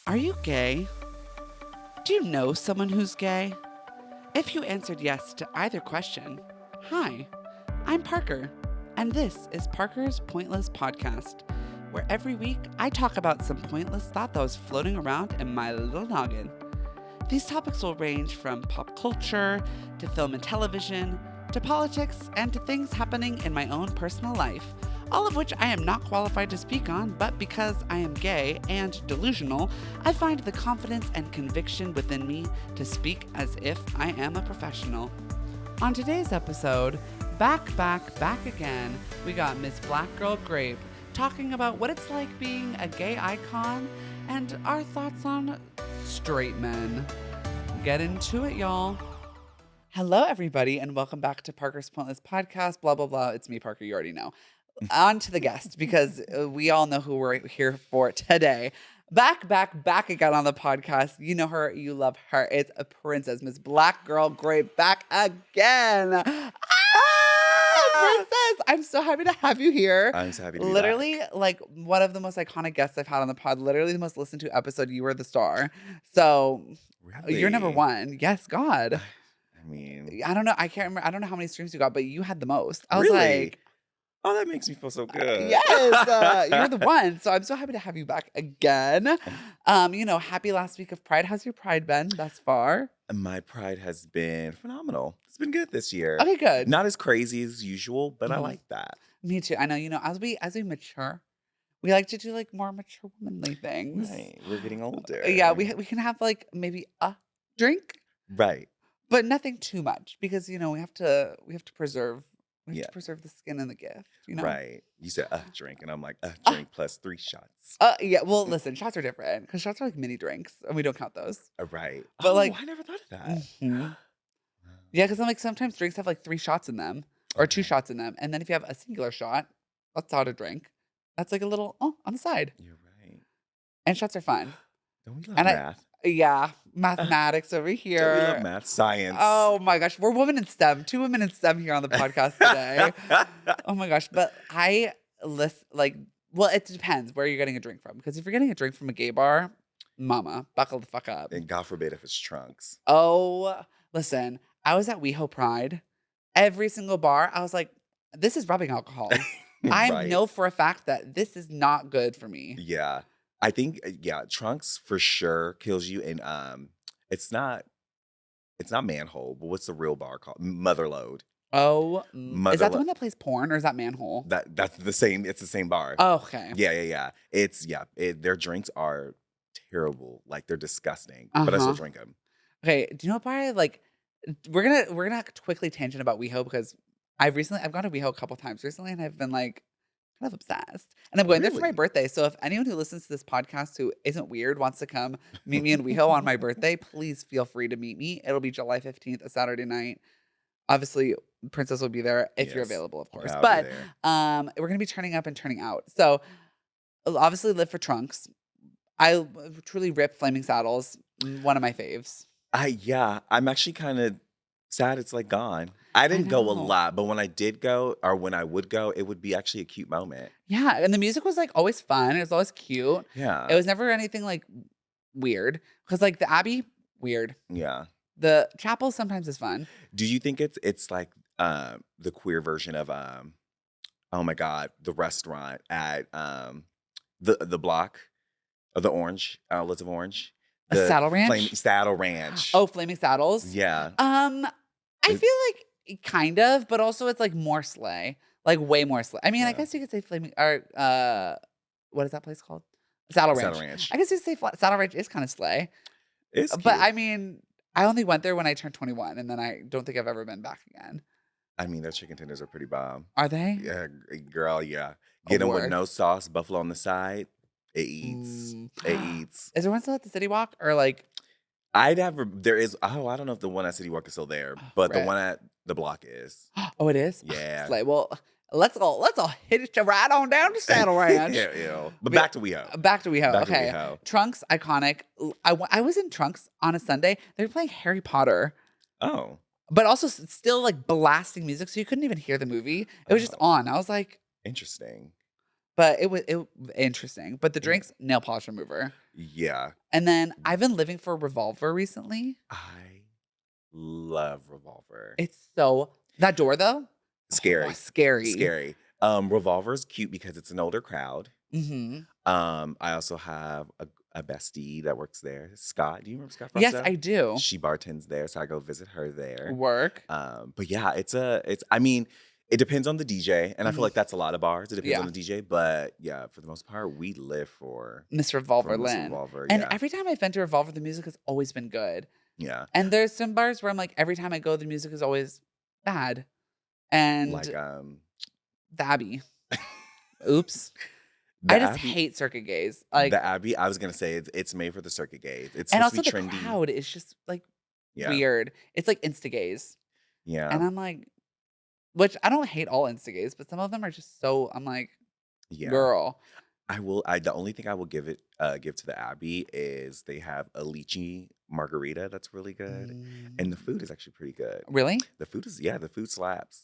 Are you gay? Do you know someone who's gay? If you answered yes to either question, hi, I'm Parker, and this is Parker's Pointless Podcast, where every week I talk about some pointless thought that was floating around in my little noggin. These topics will range from pop culture, to film and television, to politics, and to things happening in my own personal life, all of which I am not qualified to speak on, but because I am gay and delusional, I find the confidence and conviction within me to speak as if I am a professional. On today's episode, back again, we got Miss BlackGirlGrape talking about what it's like being a gay icon and our thoughts on straight men. Get into it, y'all. Hello, everybody, and welcome back to Parker's Pointless Podcast, blah, blah, blah. It's me, Parker, you already know. On to the guest, because we all know who we're here for today. Back again on the podcast. You know her, you love her. It's a princess, Miss BlackGirlGrape, back again. Princess! I'm so happy to have you here. I'm so happy to be Literally, back. like, one of the most iconic guests I've had on the pod. Literally the most listened to episode. You were the star. So, Really? you're number one. Yes, God. I mean, I don't know. I can't remember. I don't know how many streams you got, but you had the most. I was really? like, Oh, that makes me feel so good. yes, you're the one. So I'm so happy to have you back again. Happy last week of Pride. How's your Pride been thus far? My Pride has been phenomenal. It's been good this year. Okay, good. Not as crazy as usual, but I like that. Me too. I know, as we mature, we like to do like more mature womanly things. Right. We're getting older. Yeah, we can have like maybe a drink, Right. but nothing too much because we have to preserve. We have Yeah. to preserve the skin and the gift, Right. You said a drink, and I'm like, a drink plus 3 shots. Yeah. Well, listen, shots are different because shots are like mini drinks, and we don't count those. Right. But like, I never thought of that. Mhm. Yeah, because I'm like sometimes drinks have like 3 shots in them or 2 Okay. shots in them, and then if you have a singular shot, that's not a drink. That's like a little on the side. You're right. And shots are fun. Don't we love And math? Yeah, mathematics over Don't we here. love math? Science. Oh my gosh, we're women in STEM. 2 women in STEM here on the podcast today. Oh my gosh, but I list well, it depends where you're getting a drink from. Because if you're getting a drink from a gay bar, mama, buckle the fuck up. And God forbid if it's trunks. Oh, listen, I was at Weho Pride. Every single bar, I was like, this is rubbing alcohol. I Right. know for a fact that this is not good for me. Yeah. I think trunks for sure kills you, and it's not manhole, but what's the real bar called? Motherload. Oh, is that the Motherlo- one that plays porn or is that Manhole? That's the same. It's the same bar. Oh, okay. Yeah. It's their drinks are terrible. Like they're disgusting, but I still Uh-huh. drink them. Okay, do you know what bar we're gonna quickly tangent about Weho because I've gone to Weho a couple times recently and I've been like kind of obsessed. And I'm going there for my Really? birthday. So if anyone who listens to this podcast who isn't weird wants to come meet me in Weho on my birthday, please feel free to meet me. It'll be July 15th, a Saturday night. Obviously, Princess will be there if you're Yes. available, of course. I'll be But there. we're gonna be turning up and turning out. So obviously live for trunks. I truly rip Flaming Saddles. One of my faves. I'm actually kind of sad it's like gone. I didn't go a know. lot, but when I did go, or when I would go, it would be actually a cute moment. Yeah, and the music was like always fun. It was always cute. Yeah. It was never anything like weird. Because like the Abbey, weird. Yeah. The chapel sometimes is fun. Do you think it's like the queer version of oh my God, the restaurant at the block of the Orange, Outlets of Orange? A The Saddle Ranch? Saddle Ranch. Oh, Flaming Saddles? Yeah. I It- feel like kind of, but also it's like more slay. Like way more slay. I mean, I Yeah. guess you could say Flaming or what is that place called? Saddle Ranch. Saddle Ranch. I guess you could say Saddle Ranch is kind of slay. It's cute. But I mean, I only went there when I turned 21, and then I don't think I've ever been back again. I mean, their chicken tenders are pretty bomb. Are they? Yeah, girl, yeah. Get them with word. no sauce, buffalo on the side. It eats. It eats. Is there one still at the City Walk or like? There is, I don't know if the one at City Walk is still there, but the Right. one at the block is. Oh, it is. Yeah. Slay. Well, let's all hit it right on down to Saddle Ranch. Ew. But back to WeHo. Back to WeHo. Back to Okay. WeHo. Trunks, iconic. I was in Trunks on a Sunday. They were playing Harry Potter, Oh. but also still like blasting music, so you couldn't even hear the movie. It was just Oh. on. I was like, Interesting. but it was interesting. But the Yeah. drinks, nail polish remover. Yeah. And then I've been living for Revolver recently. I love Revolver. It's so that door though, Scary. scary. Scary. Revolver's cute because it's an older crowd. Mm-hmm. I also have a bestie that works there. Scott. Do you remember Scott? Yes, I do. She bartends there, so I go visit her there. Work. But yeah, I mean, it depends on the DJ, and I feel like that's a lot of bars. It depends on the DJ, but yeah, for the most part, we live for Miss Revolver Miss Lynn. Revolver, and every time I've been to Revolver, the music has always been good. Yeah. And there's some bars where I'm like, every time I go, the music is always bad. And Like the Abbey. Oops. I just hate circuit gays. Like the Abbey, I was gonna say it's made for the circuit gays. It's and supposed also to be the trendy. crowd is just like weird. It's like insta gays. Yeah. And I'm like, which I don't hate all insta gays, but some of them are just so. I'm like, girl. The only thing I will give to the Abbey is they have a lychee margarita that's really good, and the food is actually pretty good. Really? The food slaps.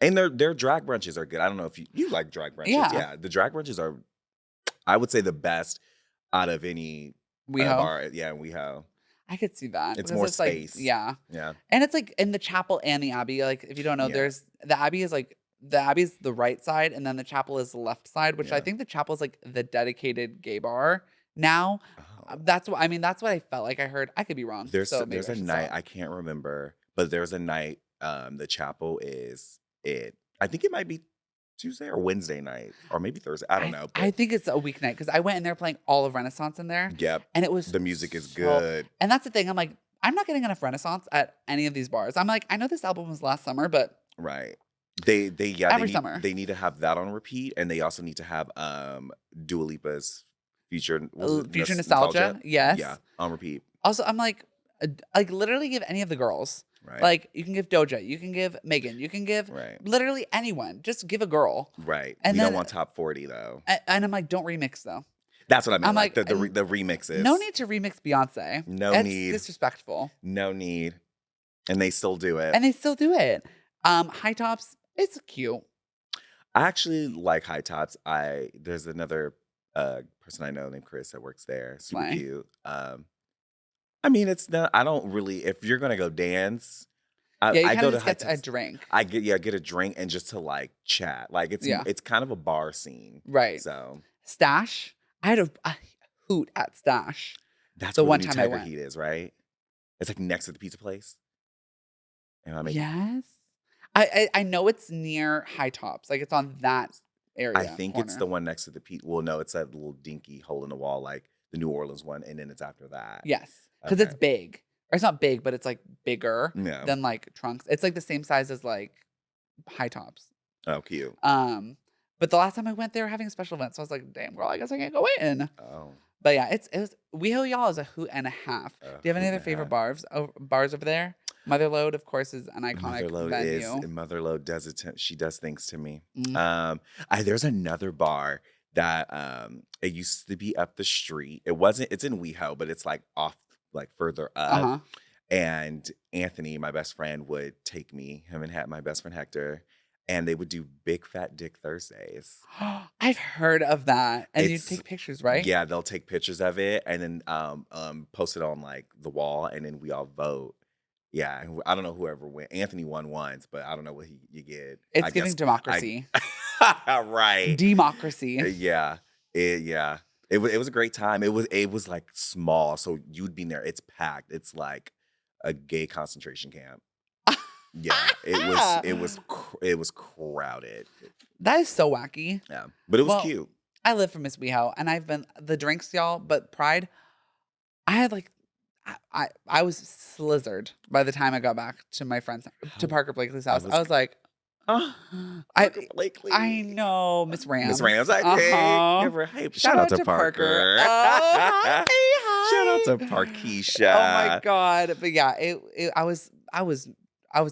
And their drag brunches are good. I don't know if you like drag brunches. Yeah. The drag brunches are, I would say, the best out of any bar. Yeah, in Weho. I could see that. It's more space. Like, yeah. Yeah. And it's like in the chapel and the Abbey. Like, if you don't know, there's the Abbey is like, the Abbey's the right side, and then the chapel is the left side, which I think the chapel is like the dedicated gay bar now. Oh. That's what I felt like I heard. I could be wrong. There's a night, I can't remember, but there's a night, the chapel is it. I think it might be Tuesday or Wednesday night, or maybe Thursday. I don't know. I think it's a weeknight because I went in there playing all of Renaissance in there. Yep. And it was the music is good. And that's the thing. I'm like, I'm not getting enough Renaissance at any of these bars. I'm like, I know this album was last summer, but right. Every summer. They need to have that on repeat, and they also need to have Dua Lipa's Future Nostalgia. Yes. Yeah, on repeat. Also, I'm like literally give any of the girls. Right. Like you can give Doja, you can give Megan, you can give literally anyone. Just give a girl. Right. And you don't want top 40 though. And I'm like, don't remix though. That's what I mean. I'm like the remixes. No need to remix Beyonce. It's disrespectful. No need. And they still do it. High Tops, it's cute. I actually like High Tops. There's another person I know named Chris that works there. Super cute. I mean, it's not. I don't really. If you're gonna go dance, I go to get a drink. I get a drink and just to like chat. Like it's kind of a bar scene, right? So Stash, I had a hoot at Stash. That's the one time Tiger Heat is, right? It's like next to the pizza place. Yes, I know it's near High Tops. Like it's on that area. I think it's the one next to the pizza. Well, no, it's that little dinky hole in the wall, like the New Orleans one, and then it's after that. Yes. Because it's big. Or it's not big, but it's like bigger than like Trunks. It's like the same size as like High Tops. Oh, cute. But the last time I went, they were having a special event. So I was like, damn, girl, I guess I can't go in. Oh. But yeah, it was Weho, y'all, is a hoot and a half. Do you have any other favorite bars over there? Motherlode, of course, is an iconic venue. Motherlode does it. She does things to me. There's another bar that it used to be up the street. It's in Weho, but it's like off, like further up. And Anthony, my best friend, would take me, him and my best friend Hector, and they would do Big Fat Dick Thursdays. I've heard of that. And you take pictures, right? Yeah, they'll take pictures of it and then post it on like the wall, and then we all vote. Yeah, I don't know whoever win. Anthony won once, but I don't know what you get. It's giving democracy. Right. Democracy. Yeah. It was a great time. It was like small, so you'd be in there. It's packed. It's like a gay concentration camp. Yeah, it was crowded. That is so wacky. Yeah, but it was cute. I live for Miss Weho, and I've been the drinks, y'all. But Pride, I had like, I was slizzard by the time I got back to my friend's to Parker Blakely's house. I was like, Blakely. I know, Miss Rams. Miss Rams, like, hey, give her hype. Shout out to Parker. Oh, hi. Shout out to Parkeisha. Oh my God! But yeah, I was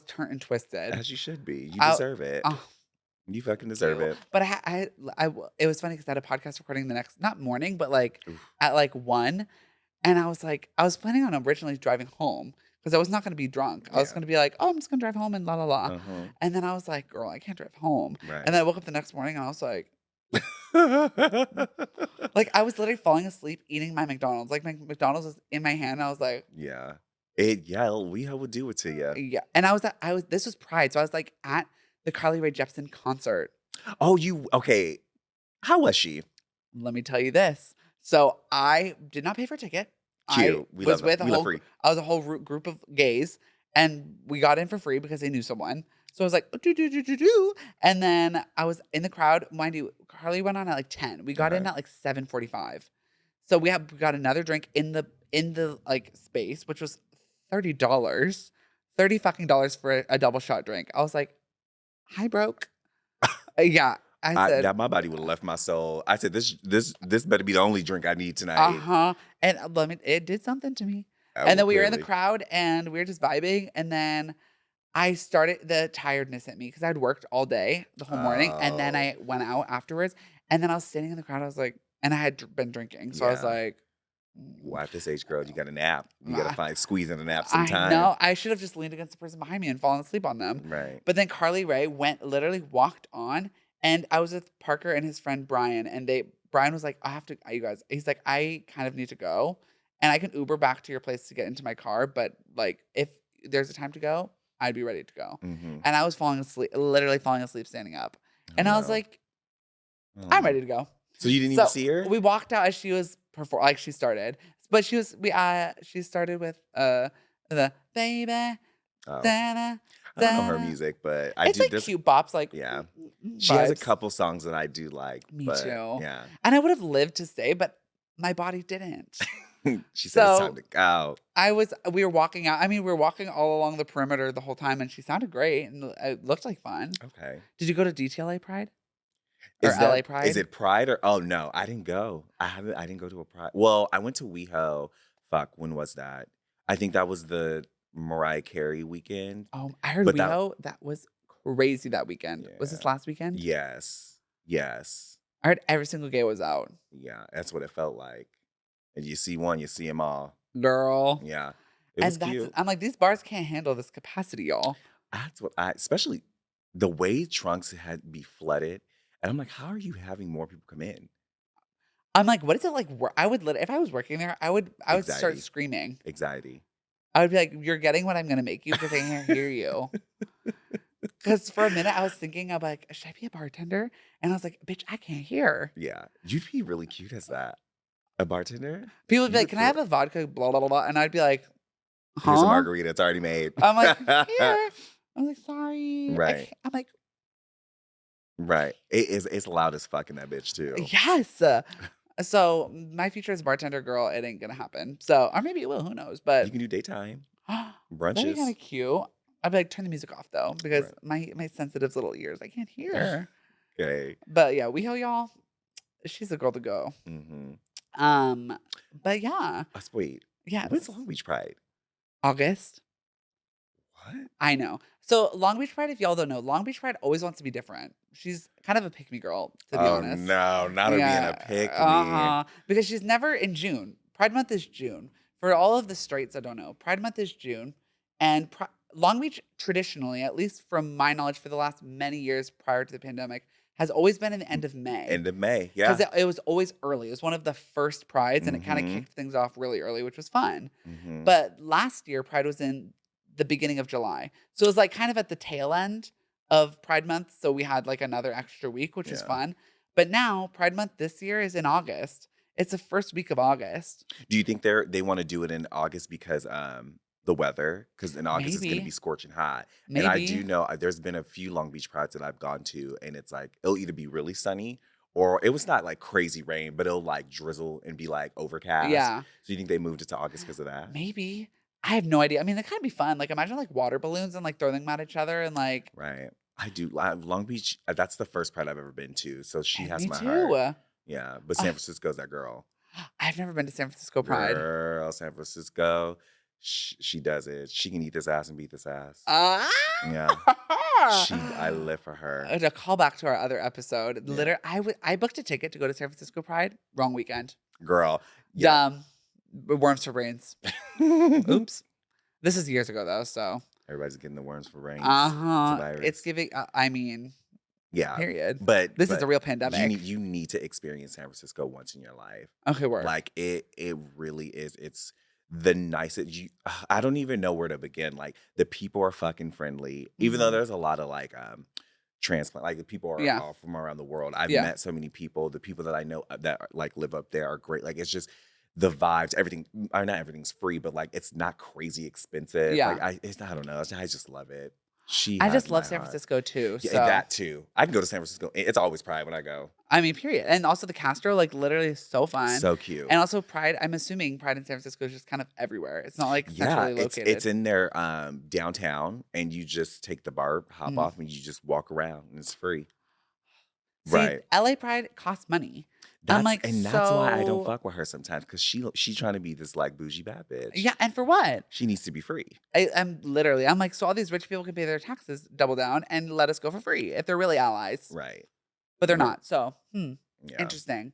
turned and twisted. As you should be. You deserve it. You fucking deserve it. But it was funny because I had a podcast recording the next, not morning, but like at like 1. And I was planning on originally driving home because I was not going to be drunk. I was going to be like, oh, I'm just going to drive home and la la la. And then I was like, girl, I can't drive home. Right. And then I woke up the next morning and I was like, Like, I was literally falling asleep eating my McDonald's. Like, my McDonald's was in my hand. I was like, Yeah. Weho would do it to you. yeah. And this was Pride. So I was like at the Carly Rae Jepsen concert. Oh, okay. How was she? Let me tell you this. So I did not pay for a ticket. Cute. I was with I was a whole group of gays, and we got in for free because they knew someone. So I was like, do do do do do, and then I was in the crowd. Mind you, Carly went on at like 10. We got in at like 7:45. So we got another drink in the like space, which was $30, $30 for a double shot drink. I was like, hi, broke. Yeah. I said that my body would have left my soul. I said this better be the only drink I need tonight. And it did something to me. Oh, And then we were in the clearly. crowd and we were just vibing. And then the tiredness hit me because I'd worked all day, the whole morning. And then I went out afterwards. And then I was sitting in the crowd. I was like, and I had been drinking. So I was Yeah. like, Well, at this age, girl, you got to nap. You got to squeeze in a nap sometime. I know. I should have just leaned against the person behind me and fallen asleep on them. Right. But then Carly Rae literally walked on, and I was with Parker and his friend Brian, and Brian was like, I have to, you guys, he's like, I kind of need to go, and I can Uber back to your place to get into my car, but like, if there's a time to go, I'd be ready to go. Mm-hmm. And I was literally falling asleep standing up. And I was like, I'm ready to go. So you didn't even see her? We walked out as she was like she started. But she started with the baby. Oh. Da-da, I don't know her music, but I it's do like this. cute bops, like Yeah. vibes. She has a couple songs that I do like. Me but, too. Yeah. And I would have lived to stay, but my body didn't. She said it's time to go. We were walking out. I mean, we were walking all along the perimeter the whole time, and she sounded great, and it looked like fun. Okay. Did you go to DTLA Pride? Or LA Pride? Is it Pride or no, I didn't go. I didn't go to a Pride. Well, I went to WeHo. Fuck, when was that? I think that was the Mariah Carey weekend. Oh, I heard WeHo. That was crazy that weekend. Yeah. Was this last weekend? Yes. I heard every single gay was out. Yeah, that's what it felt like. And you see one, you see them all. Girl. Yeah. It was cute. I'm like, these bars can't handle this capacity, y'all. That's what especially the way trunks had be flooded. And I'm like, how are you having more people come in? I'm like, what is it like? I would, if I was working there, I would start screaming. Anxiety. I would be like, you're getting what I'm going to make you because I can't hear you. Because for a minute, I was thinking, I'm like, should I be a bartender? And I was like, bitch, I can't hear. Yeah. You'd be really cute as that. A bartender? People would be like, can I have a vodka, blah, blah, blah, blah. And I'd be like, huh? Here's a margarita. It's already made. I'm like, here. I'm like, sorry. Right. I'm like, right. It's loud as fuck in that bitch, too. Yes. So my future as bartender girl, it ain't gonna happen. So, or maybe it will, who knows? But you can do daytime brunches. That'd be kind of cute. I'd be like, turn the music off though, because my sensitive little ears, I can't hear. Okay. But yeah, WeHo, y'all, she's a girl to go. Mm-hmm. But yeah. Wait. Yeah. When's Long Beach Pride? August. What? I know. So Long Beach Pride, if y'all don't know, Long Beach Pride always wants to be different. She's kind of a pick-me girl, to be honest. No, not her being a pick-me. Because she's never in June. Pride Month is June. For all of the straights that don't know, Pride Month is June. And Long Beach, traditionally, at least from my knowledge for the last many years prior to the pandemic, has always been in the end of May. End of May, yeah. Because it was always early. It was one of the first Prides, and it kind of kicked things off really early, which was fun. Mm-hmm. But last year, Pride was in the beginning of July. So it was like kind of at the tail end of Pride Month. So we had like another extra week, which was fun. But now Pride Month this year is in August. It's the first week of August. Do you think they want to do it in August because the weather? Because in August it's going to be scorching hot. Maybe. And I do know there's been a few Long Beach Prides that I've gone to, and it's like it'll either be really sunny or it was not like crazy rain, but it'll like drizzle and be like overcast. Yeah. So you think they moved it to August because of that? Maybe. I have no idea. I mean, that kind of be fun. Like, imagine like water balloons and like throwing them at each other and like. Right. I do. Long Beach, that's the first Pride I've ever been to. So she has my heart. Yeah. But San Francisco's that girl. I've never been to San Francisco Pride. Girl, San Francisco. She does it. She can eat this ass and beat this ass. Yeah. I live for her. A callback to our other episode. Yeah. Literally, I booked a ticket to go to San Francisco Pride. Wrong weekend. Girl. Yeah. Worms for brains. Oops. This is years ago though, so everybody's getting the worms for brains. It's giving. I mean, Yeah. Period. But This is a real pandemic. you need to experience San Francisco once in your life. Okay, work. Like it really is. It's the nicest. I don't even know where to begin. Like the people are fucking friendly. Even though there's a lot of like transplant, like the people are all from around the world. I've met so many people. The people that I know that like live up there are great. Like it's just the vibes, everything, or not everything's free, but like it's not crazy expensive. Yeah. Like I don't know. I just love it. I just love San Francisco too. Yeah, so. that too. I can go to San Francisco. It's always Pride when I go. I mean, period. And also the Castro, like literally is so fun. So cute. And also Pride, I'm assuming Pride in San Francisco is just kind of everywhere. It's not like centrally located. It's in their downtown, and you just take the BART, hop off, and you just walk around, and it's free. See, right. LA Pride costs money. That's why I don't fuck with her sometimes, because she's trying to be this like bougie bad bitch. Yeah, and for what? She needs to be free. I'm like, so all these rich people can pay their taxes, double down, and let us go for free if they're really allies. Right. But they're not. So, interesting.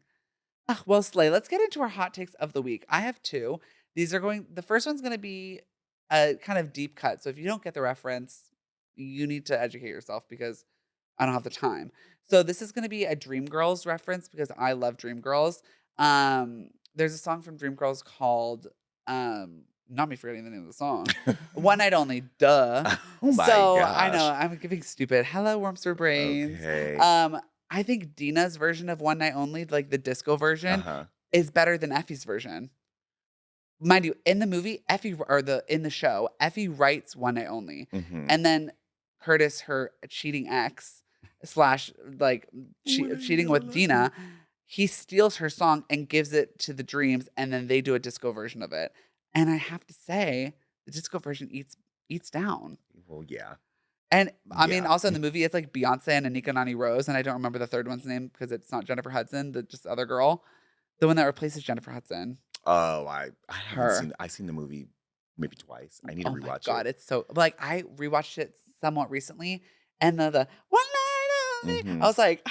Well, Slay, let's get into our hot takes of the week. I have two. The first one's going to be a kind of deep cut. So if you don't get the reference, you need to educate yourself because I don't have the time. So this is going to be a Dreamgirls reference because I love Dreamgirls. There's a song from Dreamgirls called, not me forgetting the name of the song, One Night Only, duh. Oh my gosh. I know, I'm giving stupid. Hello, Worms for Brains. Okay. I think Dina's version of One Night Only, like the disco version, is better than Effie's version. Mind you, in the movie, in the show, Effie writes One Night Only. And then Curtis, her cheating ex, cheating with Dina, he steals her song and gives it to the Dreams, and then they do a disco version of it. And I have to say, the disco version eats down. Well, yeah. And I mean, also in the movie, it's like Beyonce and Anika Nani Rose, and I don't remember the third one's name because it's not Jennifer Hudson, just the other girl, the one that replaces Jennifer Hudson. Oh, I haven't seen the movie maybe twice. I need to rewatch it. Oh my God, it's so like I rewatched it somewhat recently, and the One Night Only, I was like,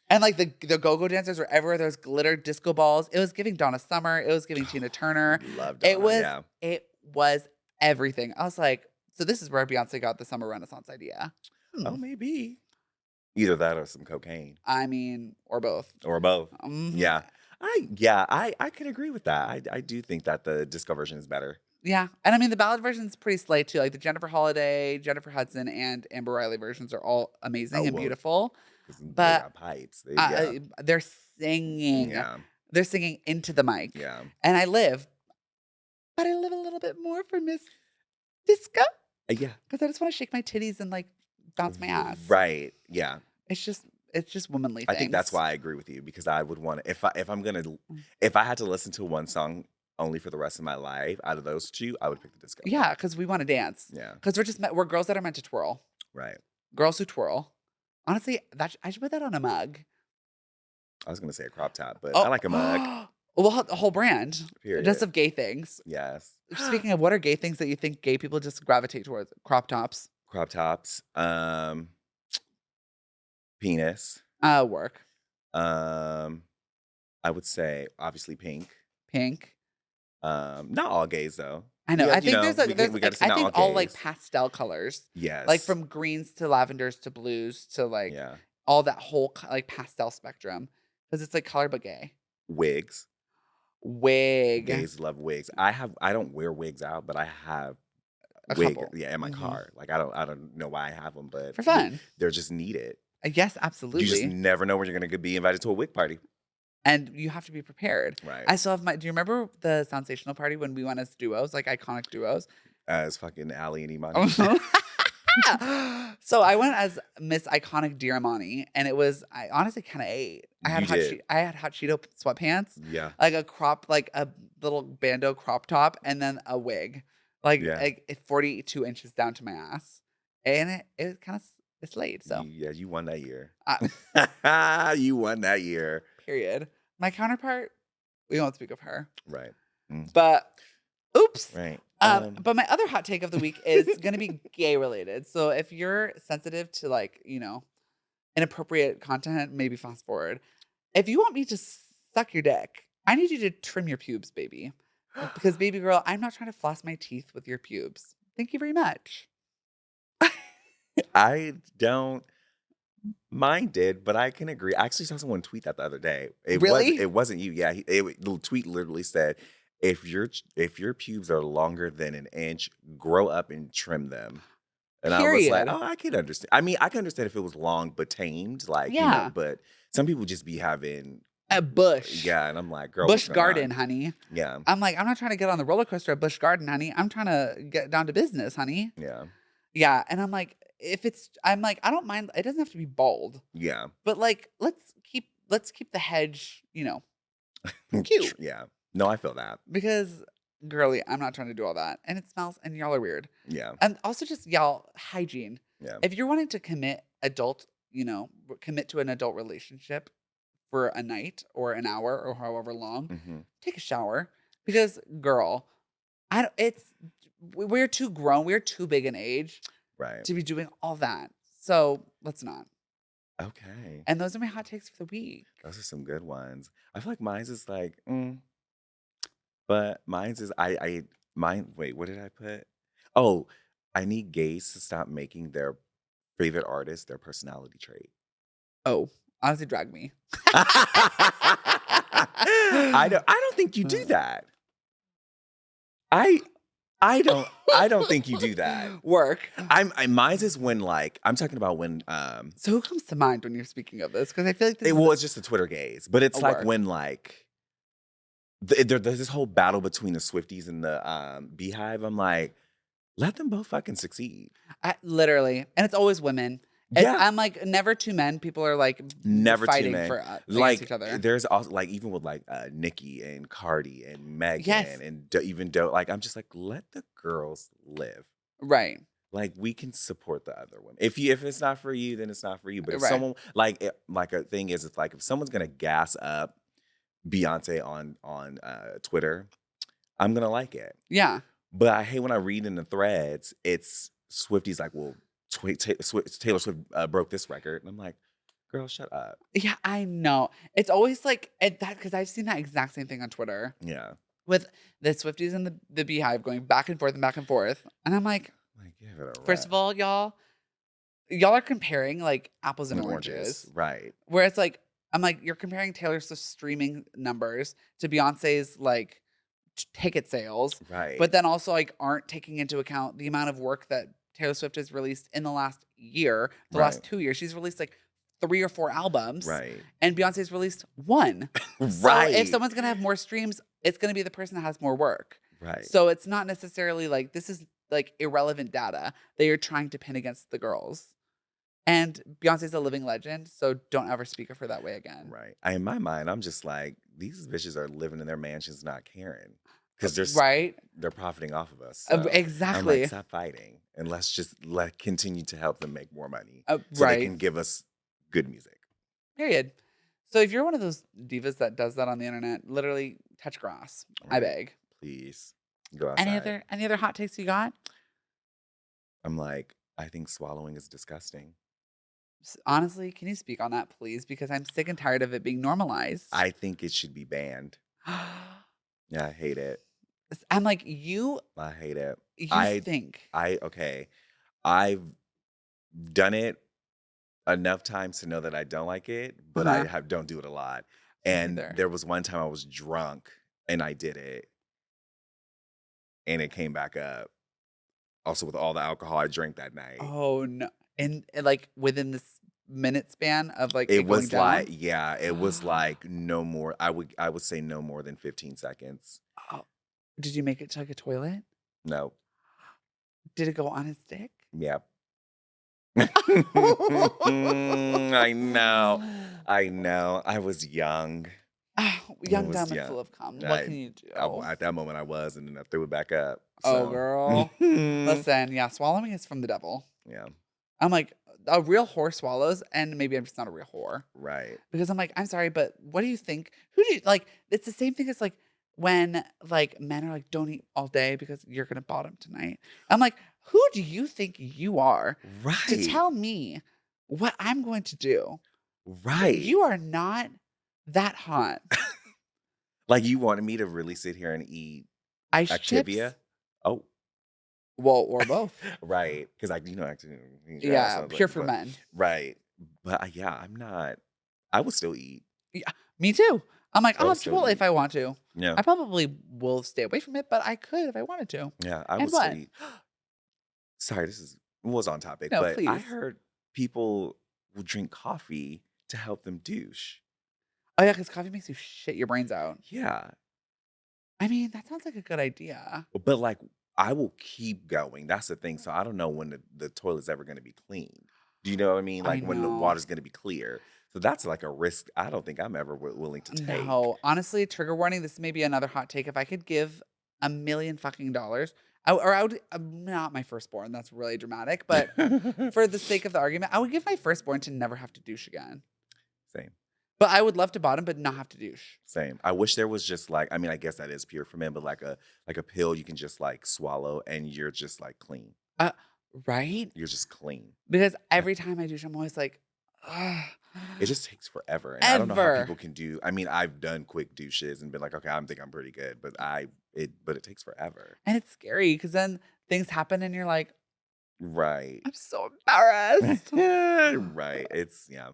and like the go-go dancers were everywhere. There was glitter disco balls. It was giving Donna Summer. It was giving Tina Turner. Love Donna, it was everything. I was like, so this is where Beyonce got the Summer Renaissance idea. Oh, maybe. Either that or some cocaine. I mean, or both. Or both. Yeah. I could agree with that. I do think that the disco version is better. Yeah. And I mean, the ballad version is pretty slay too. Like the Jennifer Holiday, Jennifer Hudson, and Amber Riley versions are all amazing and beautiful. But they got pipes. They're singing. Yeah. They're singing into the mic. Yeah. And I live a little bit more for Miss Disco. Yeah. Because I just want to shake my titties and like bounce my ass. Right. Yeah. It's just womanly things. I think that's why I agree with you, because I would want to, if I had to listen to one song only for the rest of my life out of those two, I would pick the disco. Yeah, because we want to dance. Yeah. Because we're girls that are meant to twirl. Right. Girls who twirl. Honestly, I should put that on a mug. I was going to say a crop top, but I like a mug. Well, a whole brand. Period. Just of gay things. Yes. Speaking of, what are gay things that you think gay people just gravitate towards? Crop tops. Crop tops. Penis. Work. I would say obviously pink. Pink. Not all gays though. I know. I think there's all like pastel colors. Yes. Like from greens to lavenders to blues to like all that whole like pastel spectrum, because it's like color but gay. Wigs. Wig. Gays love wigs. I don't wear wigs out, but I have a wig. couple. Yeah, in my car. Like I don't know why I have them, but for fun. They're just needed. Yes, absolutely. You just never know when you're gonna be invited to a wig party. And you have to be prepared. Right. I still have do you remember the Sensational party when we went as duos, like iconic duos? As fucking Ali and Imani. So I went as Miss Iconic Dear Imani, and I honestly kind of ate. I had hot Cheeto sweatpants. Yeah. Like a little bandeau crop top, and then a wig. Like 42 inches down to my ass. And it kind of it's laid. So yeah, you won that year. You won that year. Period. My counterpart, we won't speak of her. Right. But oops. Right. But my other hot take of the week is going to be gay related. So if you're sensitive to like, inappropriate content, maybe fast forward. If you want me to suck your dick, I need you to trim your pubes, baby. Because baby girl, I'm not trying to floss my teeth with your pubes. Thank you very much. I don't Mine did, but I can agree. I actually saw someone tweet that the other day. Really? It wasn't you. Yeah, the tweet literally said, if your pubes are longer than an inch, grow up and trim them." And I was like, Period. "Oh, I can understand." I mean, I can understand if it was long but tamed, like, Yeah. but some people just be having A bush. yeah, and I'm like, "Girl, what's Bush going Garden, on?" honey. Yeah. I'm like, I'm not trying to get on the roller coaster at Bush Garden, honey. I'm trying to get down to business, honey. Yeah. Yeah. And I'm like, I'm like, I don't mind. It doesn't have to be bald, Yeah. but like, let's keep the hedge, cute. Yeah. No, I feel that. Because, girly, I'm not trying to do all that. And it smells, and y'all are weird. Yeah. And also just, y'all, hygiene. Yeah. If you're wanting to commit to an adult relationship for a night or an hour or however long, Mhm. take a shower. Because, girl, we're too grown. We're too big in age Right. to be doing all that. So let's not. Okay. And those are my hot takes for the week. Those are some good ones. I feel like mine's is like, but mine's is mine. Wait, what did I put? Oh, I need gays to stop making their favorite artist their personality trait. Oh, honestly, drag me. I don't think you do that. I don't think you do that. Work. Mine's is when like I'm talking about when So who comes to mind when you're speaking of this? Because I feel like it's just the Twitter gays, but it's like work. when like there's this whole battle between the Swifties and the Beehive. I'm like, let them both fucking succeed. Literally, and it's always women. Yeah. I'm like, never two men. People are like Never two fighting men. for against Like each other. there's also like even with like Nicki and Cardi and Megan Yes. and even Doe. Like I'm just like, let the girls live. Right. Like we can support the other women. If it's not for you, then it's not for you. But if Right. someone like a thing is, it's like if someone's gonna gas up Beyonce on Twitter, I'm gonna like it. Yeah. But I hate when I read in the threads, it's Swifties like, well, Taylor Swift broke this record, and I'm like, girl, shut up. Yeah, I know. It's always like that because I've seen that exact same thing on Twitter. Yeah. With the Swifties and the Beehive going back and forth and back and forth, and I'm like, give it a first of all, y'all are comparing like apples and oranges, right? Where it's like, I'm like, you're comparing Taylor Swift's streaming numbers to Beyonce's like ticket sales, right? But then also like aren't taking into account the amount of work that Taylor Swift has released in the last year, the last 2 years. She's released like 3 or 4 albums, right? And Beyonce's released 1, right? So if someone's gonna have more streams, it's gonna be the person that has more work, right? So it's not necessarily like this is like irrelevant data that you're trying to pin against the girls. And Beyonce's a living legend, so don't ever speak of her that way again. Right. In my mind, I'm just like, these bitches are living in their mansions not caring. Because they're profiting off of us. So exactly. I'm like, stop fighting. And let's just continue to help them make more money. So they can give us good music. Period. So if you're one of those divas that does that on the internet, literally touch grass. Right. I beg. Please. Go outside. Any other hot takes you got? I'm like, I think swallowing is disgusting. Honestly, can you speak on that, please? Because I'm sick and tired of it being normalized. I think it should be banned. Yeah, I hate it. I'm like, I hate it. Okay. I've done it enough times to know that I don't like it, but I don't do it a lot. And there was one time I was drunk and I did it. And it came back up. Also with all the alcohol I drank that night. Oh, no. And like within this minute span of like it was like it was like no more. I would say no more than 15 seconds. Oh. Did you make it to like a toilet? No. Did it go on his dick? Yep. I know. I was young. Young, dumb, and full of cum. What can you do? At that moment I was, and then I threw it back up. So. Oh, girl. Listen, yeah, swallowing is from the devil. Yeah. I'm like, a real whore swallows, and maybe I'm just not a real whore. Right. Because I'm like, I'm sorry, but what do you think? Who do you, like, it's the same thing as like, when like men are like, don't eat all day because you're gonna bottom tonight. I'm like, who do you think you are to tell me what I'm going to do? Right. You are not that hot. Like you wanted me to really sit here and eat Activia? Oh. Well, or both. Right. Because Activia. Yeah, pure for men. Right. But yeah, I'm not. I would still eat. Yeah, me too. I'm like, I I'll would have still Chipotle if eat. I want to. Yeah, I probably will stay away from it, but I could if I wanted to. yeah, I And would still what? eat. Sorry, this was on topic, No, but I please. heard people will drink coffee to help them douche. Oh yeah, because coffee makes you shit your brains out. Yeah, I mean, that sounds like a good idea. but like I will keep going. That's the thing. So I don't know when the toilet's ever going to be clean. Do you know what I mean? I Like when the know. water's going to be clear. So that's like a risk I don't think I'm ever willing to take. No, honestly, trigger warning. This may be another hot take. If I could give $1 million fucking dollars, I would not my firstborn. That's really dramatic, but for the sake of the argument, I would give my firstborn to never have to douche again. Same. But I would love to bottom, but not have to douche. Same. I wish there was just like, I mean, I guess that is pure for men, but like a pill you can just like swallow and you're just like clean. Uh, right? You're just clean. Because every time I douche, I'm always like, ugh. It just takes forever. And I don't know how Ever. people can do. I mean, I've done quick douches and been like, okay, I think I'm pretty good, but it takes forever. And it's scary because then things happen and you're like, Right. I'm so embarrassed. Right. It's yeah.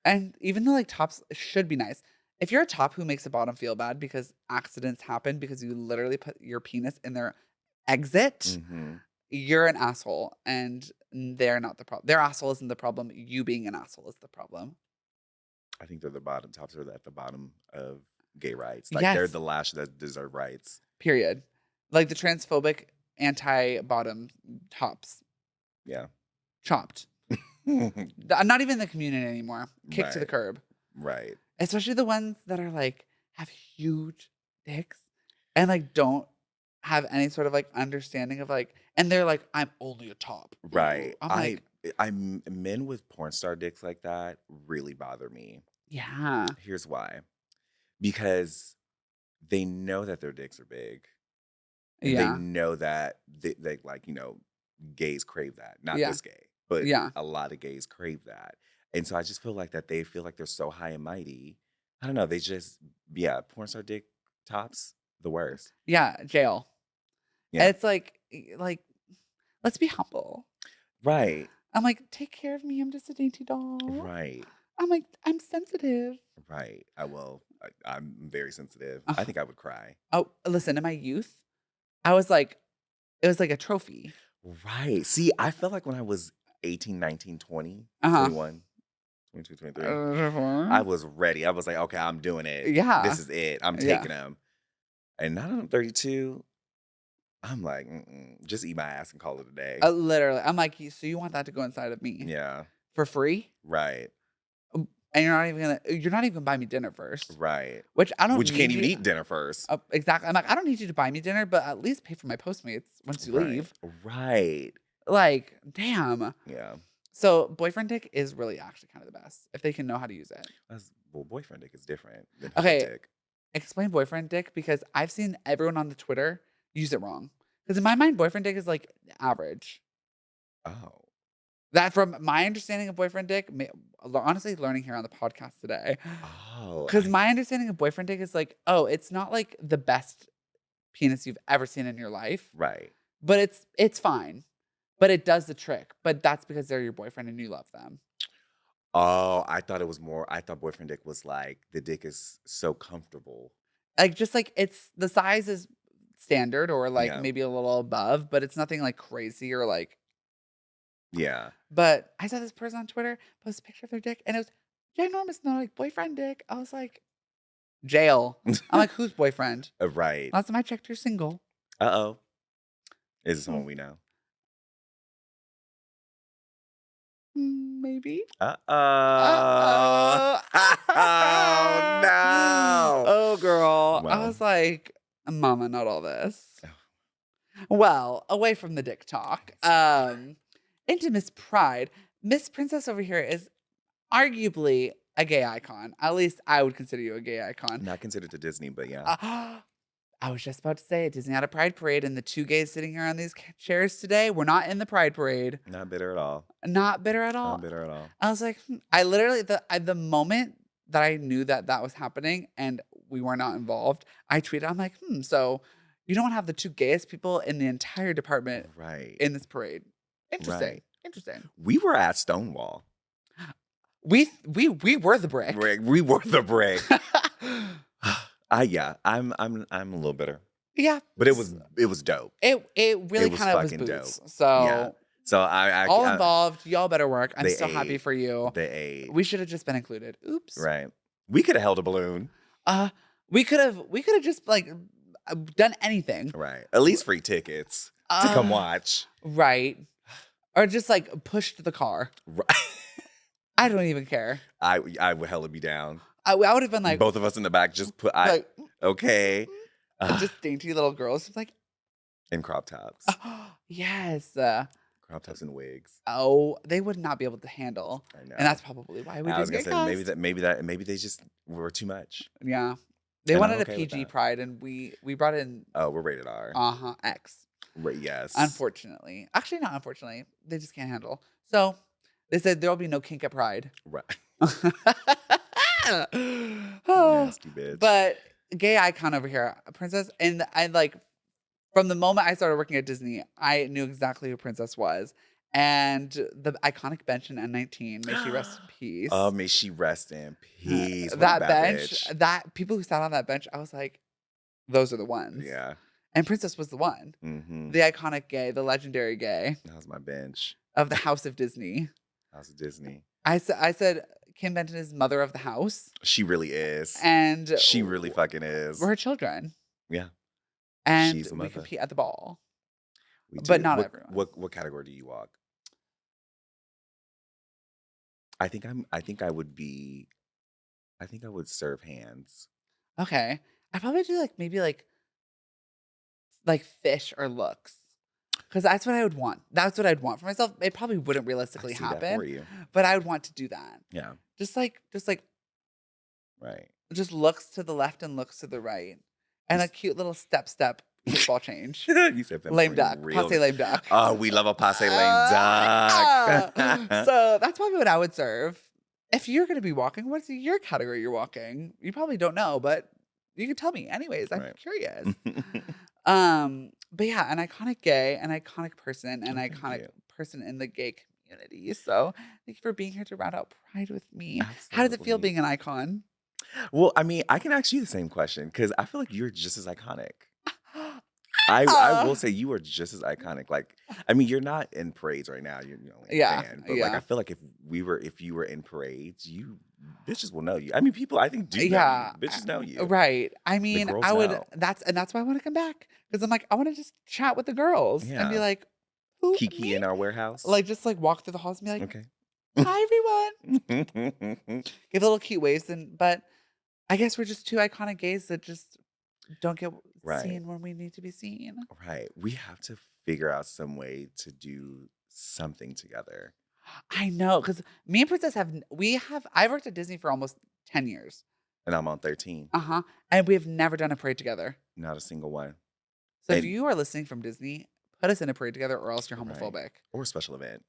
And even though like tops should be nice, if you're a top who makes a bottom feel bad because accidents happen because you literally put your penis in their exit, hmm you're an asshole and they're not the problem. Their asshole isn't the problem. You being an asshole is the problem. I think they're the bottom tops are at the bottom of gay rights. Like they're Yes, the last that deserve rights. period. Like the transphobic anti bottom tops, Yeah. chopped. Not even in the community anymore. Kicked to the Right. curb. Right. Especially the ones that are like have huge dicks and like don't have any sort of like understanding of like, and they're like, I'm only a top. Ooh. Right. I'm like, I'm men with porn star dicks like that really bother me. yeah, Here's why. Because they know that their dicks are big. And they yeah, know that they like, gays crave that. Not yeah, this gay, but yeah, a lot of gays crave that. And so I just feel like that they feel like they're so high and mighty. I don't know. They just, yeah, porn star dick tops, the worst. yeah, jail. And Yeah. it's like, let's be humble. Right. I'm like, take care of me. I'm just a dainty doll. Right. I'm like, I'm sensitive. Right. I'm very sensitive. I Ugh. think I would cry. Oh, listen, in my youth, I was like, it was like a trophy. Right. See, I felt like when I was 18, 19, 20, Uh 21, 22, 23, huh. I was ready. I was like, okay, I'm doing it. Yeah. This is it. I'm Yeah. taking them. And now that I'm 32, I'm like, just eat my ass and call it a day. Literally. I'm like, so you want that to go inside of me Yeah. for free? Right. And you're not even gonna buy me dinner first. Right. Which I don't Which you can't need even eat dinner first. exactly. I'm like, I don't need you to buy me dinner, but at least pay for my Postmates once you Right. leave. Right. Like, damn. Yeah. So boyfriend dick is really actually kind of the best if they can know how to use it. Well, boyfriend dick is different than Okay. husband dick. Explain boyfriend dick because I've seen everyone on the Twitter use it wrong. Because in my mind, boyfriend dick is like average. Oh. That from my understanding of boyfriend dick, honestly, learning here on the podcast today. Oh. Because my understanding of boyfriend dick is like, oh, it's not like the best penis you've ever seen in your life, Right. but it's fine. But it does the trick. But that's because they're your boyfriend and you love them. Oh, I thought it was more. I thought boyfriend dick was like the dick is so comfortable. Like just like it's the size is standard or like Yeah. maybe a little above, but it's nothing like crazy or like. Yeah. But I saw this person on Twitter post a picture of their dick and it was ginormous, not like boyfriend dick. I was like, jail. I'm like, whose boyfriend? Right. Last time I checked, you're single. Uh-oh. Is it someone Hmm. we know? Maybe. Uh-oh. Uh-oh. Oh, no. Oh, girl. I Well. was like, mama, not all this. Well, away from the dick talk, into Miss Pride. Miss Princess over here is arguably a gay icon. At least I would consider you a gay icon. Not considered to Disney, but yeah. I was just about to say, Disney had a Pride Parade, and the two gays sitting here on these chairs today were not in the Pride Parade. Not bitter at all. Not bitter at all. Not bitter at all. I was like, I literally, the moment that I knew that that was happening and we were not involved, I tweeted, I'm like, so you don't have the two gayest people in the entire department Right. in this parade. Interesting. Right. Interesting. We were at Stonewall. We were the brick. We were the brick. Yeah, I'm a little bitter. Yeah, but it was dope. It really kind of was boots. Dope. So yeah. So I all involved. Y'all better work. I'm so happy for you. They ate. We should have just been included. Oops. Right. We could have held a balloon. We could have just like done anything. Right. At least free tickets to come watch. Right. Or just like pushed the car. Right. I don't even care. I would hella be down. I would have been like both of us in the back. Just put okay. Just dainty little girls, like in crop tops. Yes. Crop tops and wigs. Oh, they would not be able to handle. I know. And that's probably why we didn't. I was gonna say maybe they just were too much. Yeah. They wanted a PG Pride, and we brought in. Oh, we're rated R. X. Right. Yes. Unfortunately, actually, not unfortunately, they just can't handle. So they said there will be no kink at Pride. Right. Nasty bitch. But gay icon over here, Princess, and I like from the moment I started working at Disney, I knew exactly who Princess was. And the iconic bench in N19, may she rest in peace. Oh, may she rest in peace. That bench, that people who sat on that bench, I was like, those are the ones. Yeah. And Princess was the one. Mm-hmm. The iconic gay, the legendary gay. That was my bench. Of the House of Disney. House of Disney. I said Kim Benton is mother of the house. She really is. And she really fucking is. We're her children. Yeah. And we compete at the ball. But not everyone. What category do you walk? I think I would serve hands. Okay. I probably do maybe fish or looks. Because that's what I would want. That's what I'd want for myself. It probably wouldn't realistically happen. That for you. But I would want to do that. Yeah. Just like right. Just looks to the left and looks to the right. And a cute little step football change. You said that lame duck. Passe lame duck. Oh, we love a passe lame duck. So that's probably what I would serve. If you're going to be walking, what's your category you're walking? You probably don't know, but you can tell me. Anyways, I'm curious. But yeah, an iconic gay, an iconic person, an iconic person in the gay community. So thank you for being here to round out Pride with me. Absolutely. How does it feel being an icon? Well, I mean, I can ask you the same question because I feel like you're just as iconic. I will say you are just as iconic. Like, I mean, you're not in parades right now. You're fan, but like, I feel like if you were in parades, you bitches will know you. I mean, people I think do know you. Bitches know you. Right. I mean, I would know. That's why I want to come back. Because I'm like, I want to just chat with the girls and be like, who? Kiki me? In our warehouse. Like just walk through the halls and be like, okay. Hi everyone. Give little cute waves but I guess we're just two iconic gays that just don't get seen when we need to be seen. Right. We have to figure out some way to do something together. I know, because me and Princess I've worked at Disney for almost 10 years. And I'm on 13. And we have never done a parade together. Not a single one. So if you are listening from Disney, put us in a parade together or else you're homophobic. Right. Or a special event.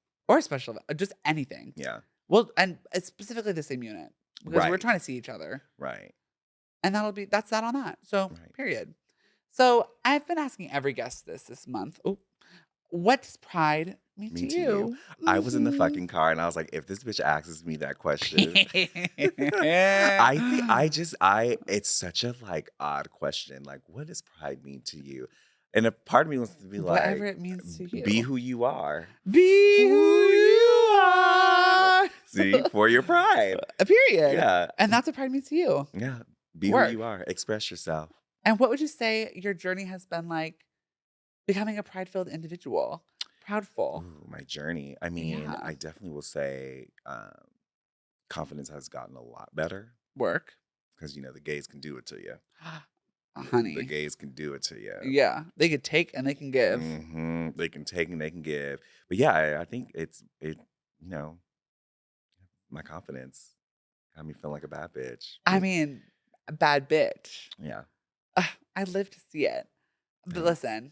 Just anything. Yeah. Well, and it's specifically the same unit. Because we're trying to see each other. Right. And that's that on that. So, period. So, I've been asking every guest this month. Oh, what does Pride mean to you? Mm-hmm. I was in the fucking car and I was like, if this bitch asks me that question, it's such a odd question. Like, what does Pride mean to you? And a part of me wants to be like, whatever it means to you. Be who you are. Be who you are. See, for your pride. A period. Yeah. And that's what Pride means to you. Yeah. Be who you are. Express yourself. And what would you say your journey has been like becoming a pride-filled individual? Proudful. Ooh, my journey. I mean, I definitely will say confidence has gotten a lot better. Work. Because, the gays can do it to you. Honey. The gays can do it to you. Yeah. They can take and they can give. Mm-hmm. They can take and they can give. But yeah, I think my confidence got me feeling like a bad bitch. I mean, a bad bitch. Yeah. I live to see it. But listen,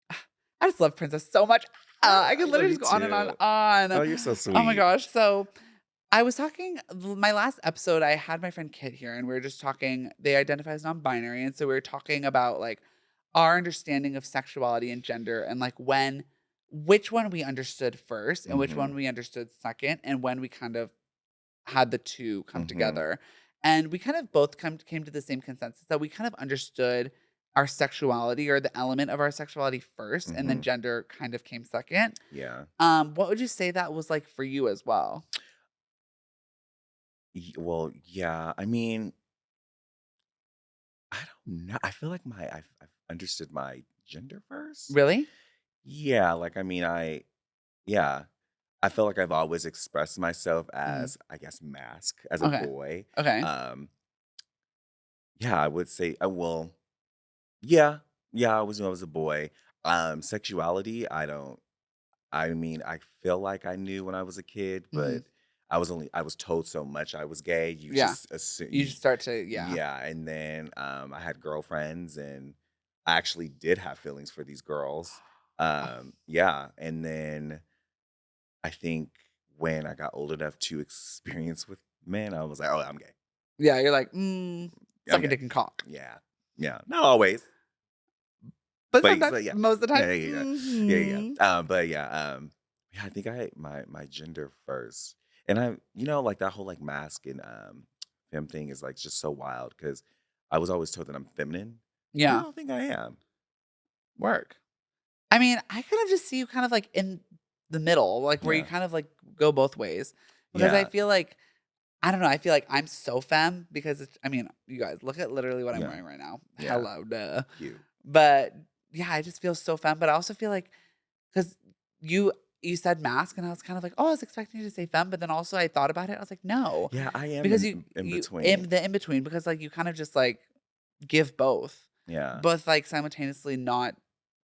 I just love Princess so much. I could literally just go on and on and on. Oh, you're so sweet. Oh my gosh. So I was talking, my last episode, I had my friend Kit here and we were just talking, they identify as non-binary. And so we were talking about our understanding of sexuality and gender and which one we understood first and which one we understood second and when we kind of had the two come Mm-hmm. together. And we kind of both came to the same consensus that we kind of understood our sexuality or the element of our sexuality first, and then Mm-hmm. gender kind of came second. Yeah. What would you say that was like for you as well? Well, yeah. I mean, I don't know. I feel like I've understood my gender first. Really? Yeah. Like, I mean, yeah. I feel like I've always expressed myself Mhm. as, I guess, mask as a Okay. boy. Okay. Um, yeah, I would say, well, yeah, yeah, I was when I was a boy. Sexuality, I don't. I mean, I feel like I knew when I was a kid, Mhm. but I was told so much I was gay. You Yeah. just assume, You just start to, yeah. yeah. And then I had girlfriends, and I actually did have feelings for these girls. Yeah, and then I think when I got old enough to experience with men, I was like, oh, I'm gay. Yeah, you're like, I'm suck a gay. dick and cock. Yeah, yeah. Not always, But but sometimes, yeah, most of the time, yeah, yeah, yeah, yeah, yeah. But yeah, yeah. I think I had my gender first, and like that whole like mask and femme thing is like just so wild because I was always told that I'm feminine, and I Yeah, don't think I am. work. I mean, I kind of just see you kind of like in the middle, like where you Yeah, kind of like go both ways. Because I yeah, feel like, I don't know, I feel like I'm so femme because I mean, you guys, look at literally what I'm yeah, wearing right now. yeah. Hello, duh. Cute. But yeah, I just feel so femme. But I also feel like, because you you said mask, and I was kind of like, oh, I was expecting you to say femme, but then also I thought about it. I was like, no, Yeah, I am because in you between. in between, because like you kind of just like give both, Yeah. both like simultaneously not.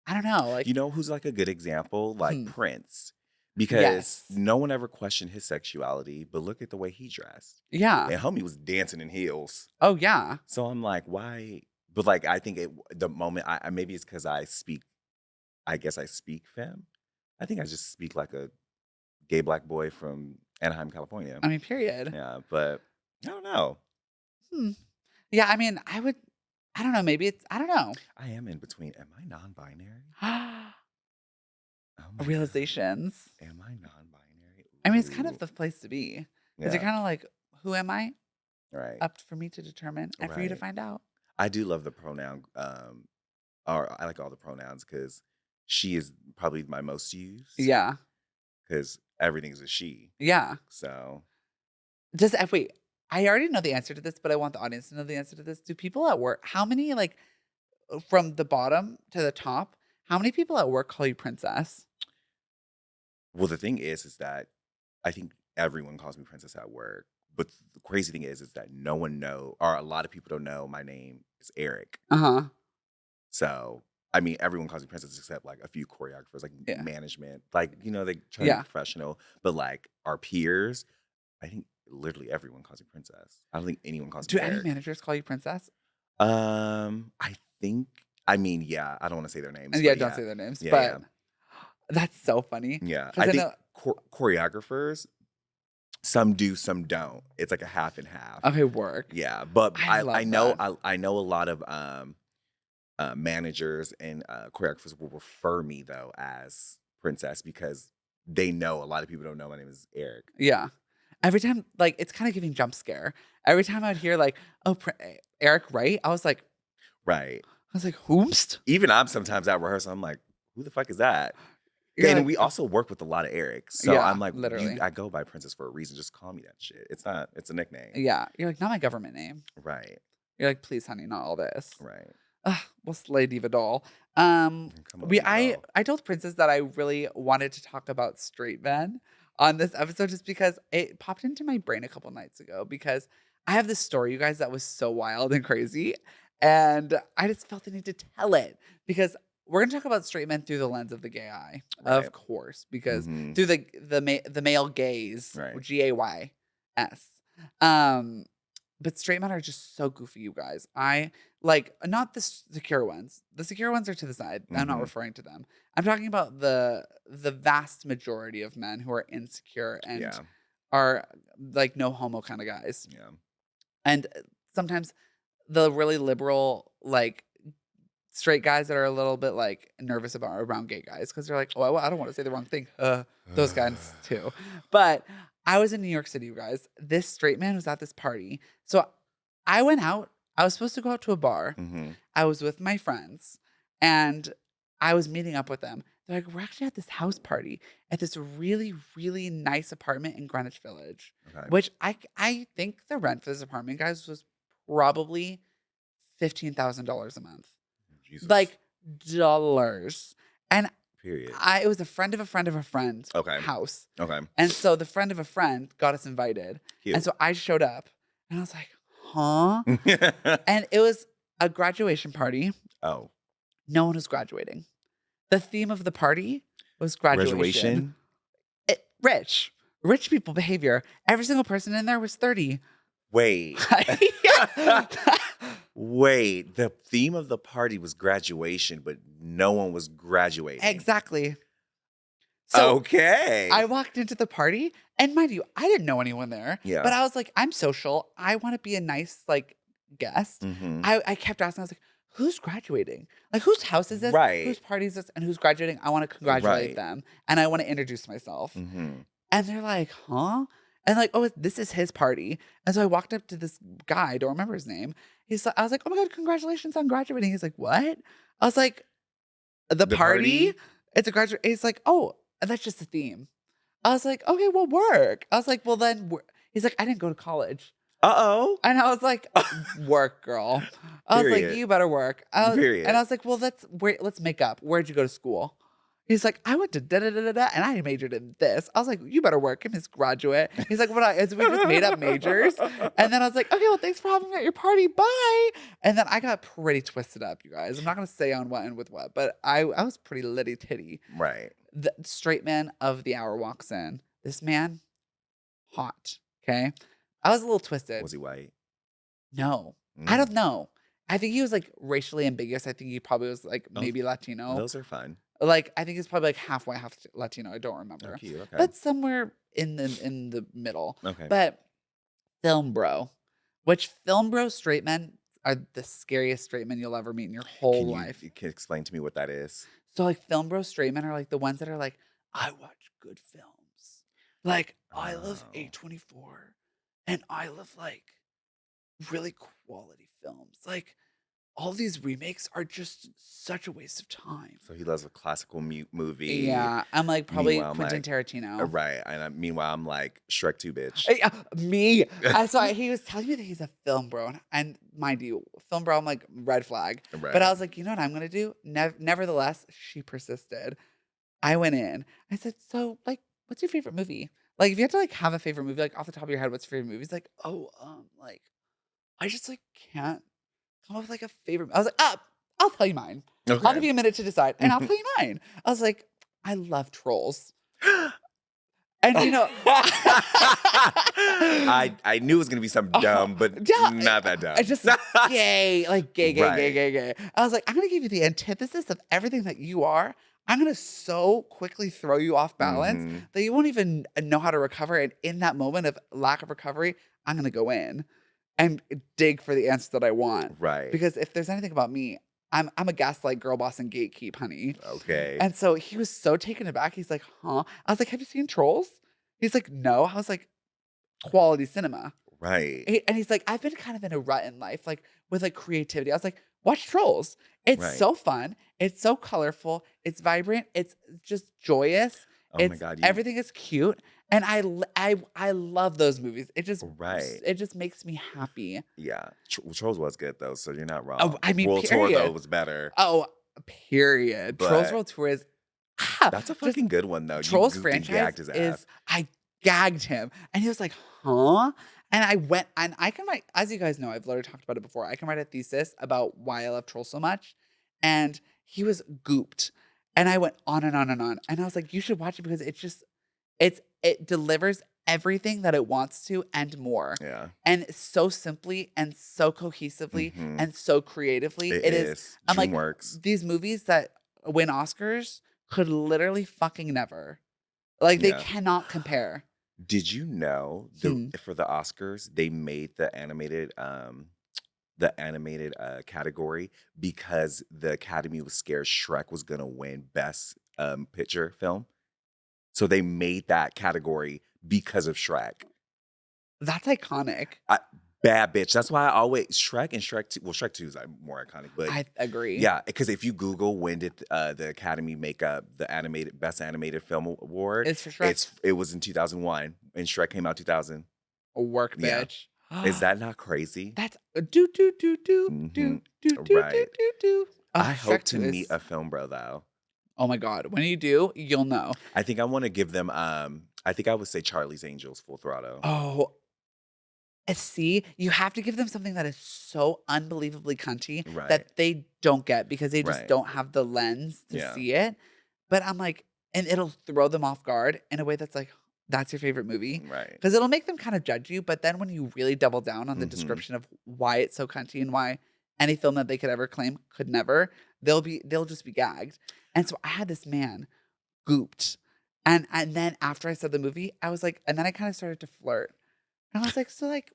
I don't know, You like know who's like a good example? Like hmm, Prince. Because yes, no one ever questioned his sexuality, but look at the way he dressed. yeah, And homie was dancing in heels. oh yeah, So I'm like, why? But like, I think the moment maybe it's because I guess I speak femme. I think I just speak like a gay black boy from Anaheim, California. I mean, period. Yeah, but I don't know. Hmm. Yeah, I mean, I don't know, maybe it's, I don't know. I am in between. Am I non-binary? Oh my God. Realizations. Am I non-binary? I mean, it's kind of Ooh. the place to be, because you're Yeah. kind of like, who am I? Right. Up for me to determine and for you to Right. find out. I do love the pronoun, or I like all the pronouns because she is probably my most used Yeah, because everything's a she. yeah. So, Does wait? I already know the answer to this, but I want the audience to know the answer to this. Do people at work? How many like from the bottom to the top? How many people at work call you princess? well, the thing is that I think everyone calls me princess at work. But the crazy thing is that no one or a lot of people don't know my name is Eric. Uh huh. So, I mean, everyone calls me princess except like a few choreographers, like Yeah. management, like they try to be Yeah. professional. But like our peers, I think literally everyone calls me princess. I don't think anyone calls me Do any Eric. managers call you princess? I think. I mean, yeah. I don't want to say their names, And yeah, but don't yeah, say their names, yeah, yeah, but that's so funny yeah. because I I think know. choreographers, some do, some don't. It's like a half and half. Okay, work. Yeah, but I I love know that. I know a lot of managers and choreographers will refer me though as princess because they know a lot of people don't know my name is Eric. Yeah. Every time, like, it's kind of giving jump scare. Every time I'd hear like, "Oh, Eric Wright," Right. I was like, "Whomst?" Even I'm sometimes at rehearsal. I'm like, who the fuck is that? You're And like, we also work with a lot of Erics. So yeah, I'm like, literally. I go by Princess for a reason. Just call me that shit. It's not, it's a nickname. Yeah, you're like, not my government name. Right. You're like, please, honey, not all this. Right. Ugh, well, slay diva doll. Come on, Diva doll. I told Princess that I really wanted to talk about straight men on this episode just because it popped into my brain a couple nights ago because I have this story, you guys, that was so wild and crazy, and I just felt the need to tell it because we're gonna talk about straight men through the lens of the gay eye, Right. of course, because Mm-hmm. through the male gaze, Right. GAYS. Um, but straight men are just so goofy, you guys. I like not the secure ones. The secure ones are to the side. I'm not Mm-hmm. referring to them. I'm talking about the vast majority of men who are insecure and Yeah. are like no homo kind of guys. Yeah. And sometimes the really liberal like straight guys that are a little bit like nervous about around gay guys because they're like, oh, I don't want to say the wrong thing. Those guys too. But I was in New York City, you guys. This straight man was at this party. So I went out. I was supposed to go out to a bar. Mm-hmm. I was with my friends and I was meeting up with them. They're like, we're actually at this house party at this really, really nice apartment in Greenwich Village, Okay. which I think the rent for this apartment, guys, was probably $15,000 a month. Jesus. Like dollars. And Period. it was a friend of a friend of a friend house. Okay. And so the friend of a friend got us invited. Cute. And so I showed up and I was like, huh? And it was a graduation party. Oh. No one was graduating. The theme of the party was graduation. Rich people behavior. Every single person in there was 30. Wait. Wait. The theme of the party was graduation, but no one was graduating. Exactly. So okay. I walked into the party, and mind you, I didn't know anyone there. Yeah. But I was like, I'm social. I want to be a nice guest. Mm-hmm. I kept asking. I was like, who's graduating? Like, whose house is this? Right. Whose party is this? And who's graduating? I want to congratulate them, and I want to introduce myself. Mm-hmm. And they're like, huh? And like, oh, this is his party. And so I walked up to this guy. I don't remember his name. I was like, oh my God, congratulations on graduating. He's like, what? I was like, the party? It's a graduate. He's like, oh, that's just the theme. I was like, okay, well, work. I was like, well, then he's like, I didn't go to college. Uh-oh. And I was like, work, girl. I was like, you better work. Period. And I was like, well, let's make up. Where'd you go to school? He's like, I went to da-da-da-da-da, and I majored in this. I was like, you better work, Miss Graduate. He's like, what? We just made up majors. And then I was like, okay, well, thanks for having me at your party. Bye. And then I got pretty twisted up, you guys. I'm not going to say on what and with what, but I was pretty litty titty. Right. The straight man of the hour walks in. This man, hot, okay? I was a little twisted. Was he white? No. I don't know. I think he was racially ambiguous. I think he probably was maybe Latino. Those are fun. I think he's probably half white, half Latino. I don't remember. Okay. But somewhere in the middle. Okay. But film bro, which film bro straight men are the scariest straight men you'll ever meet in your whole life. You can explain to me what that is? So film bro straight men are the ones that are I watch good films. I love A24 and I love really quality films. All these remakes are just such a waste of time. So he loves a classical movie. Yeah, I'm probably Quentin Tarantino. Right, and meanwhile I'm Shrek 2, bitch. Me. So he was telling me that he's a film bro, and mind you, film bro, I'm red flag. Right. But I was like, you know what I'm gonna do? Nevertheless, she persisted. I went in. I said, so what's your favorite movie? If you have to have a favorite movie, off the top of your head, what's your favorite movie? He's like, I just can't come up with a favorite. I was like, I'll tell you mine. Okay. I'll give you a minute to decide, and I'll tell you mine. I was like, I love Trolls. And I knew it was gonna be something dumb, but not that dumb. I just gay, gay. I was like, I'm gonna give you the antithesis of everything that you are. I'm gonna so quickly throw you off balance that you won't even know how to recover. And in that moment of lack of recovery, I'm gonna go in and dig for the answer that I want. Right. Because if there's anything about me, I'm a gaslight, girl boss, and gatekeep, honey. Okay. And so he was so taken aback. He's like, huh? I was like, have you seen Trolls? He's like, no. I was like, quality cinema. Right. And he's like, I've been kind of in a rut in life, with creativity. I was like, watch Trolls. It's so fun. It's so colorful. It's vibrant. It's just joyous. Oh my God. Everything is cute. And I love those movies. It just makes me happy. Yeah. Trolls was good though, so you're not wrong. Oh, I mean, World Tour though was better. Oh, period. But Trolls World Tour is that's a fucking good one though. Trolls franchise is I gagged him and he was like, huh? And I went and I can write, as you guys know, I've literally talked about it before. I can write a thesis about why I love Trolls so much. And he was gooped. And I went on and on and on. And I was like, you should watch it because it delivers everything that it wants to and more. Yeah. And so simply and so cohesively and so creatively. It is. I'm DreamWorks. These movies that win Oscars could literally fucking never. They cannot compare. Did you know for the Oscars they made the animated category because the Academy was scared Shrek was gonna win Best Picture Film, so they made that category because of Shrek. That's iconic. Bad bitch. That's why I always Shrek and Shrek 2. Well, Shrek 2 is like more iconic, but I agree. yeah, because if you Google when did the Academy make up the best animated film award, It's for Shrek. It was in 2001, and Shrek came out 2000. Work, Yeah. bitch. Is that not crazy? That's do do do do do do do Right. do do do. I hope to meet a film bro though. Oh my God! When you do, you'll know. I think I want to give them. I think I would say Charlie's Angels, Full Throttle. Oh, see, you have to give them something that is so unbelievably cunty Right. that they don't get because they just Right. don't have the lens to see it. But I'm like, and it'll throw them off guard in a way that's like, that's your favorite movie. Right. Because it'll make them kind of judge you. But then when you really double down on the description of why it's so cunty and why any film that they could ever claim could never, they'll just be gagged. And so I had this man gooped. And then after I said the movie, I was like, and then I kind of started to flirt. And I was like, so like,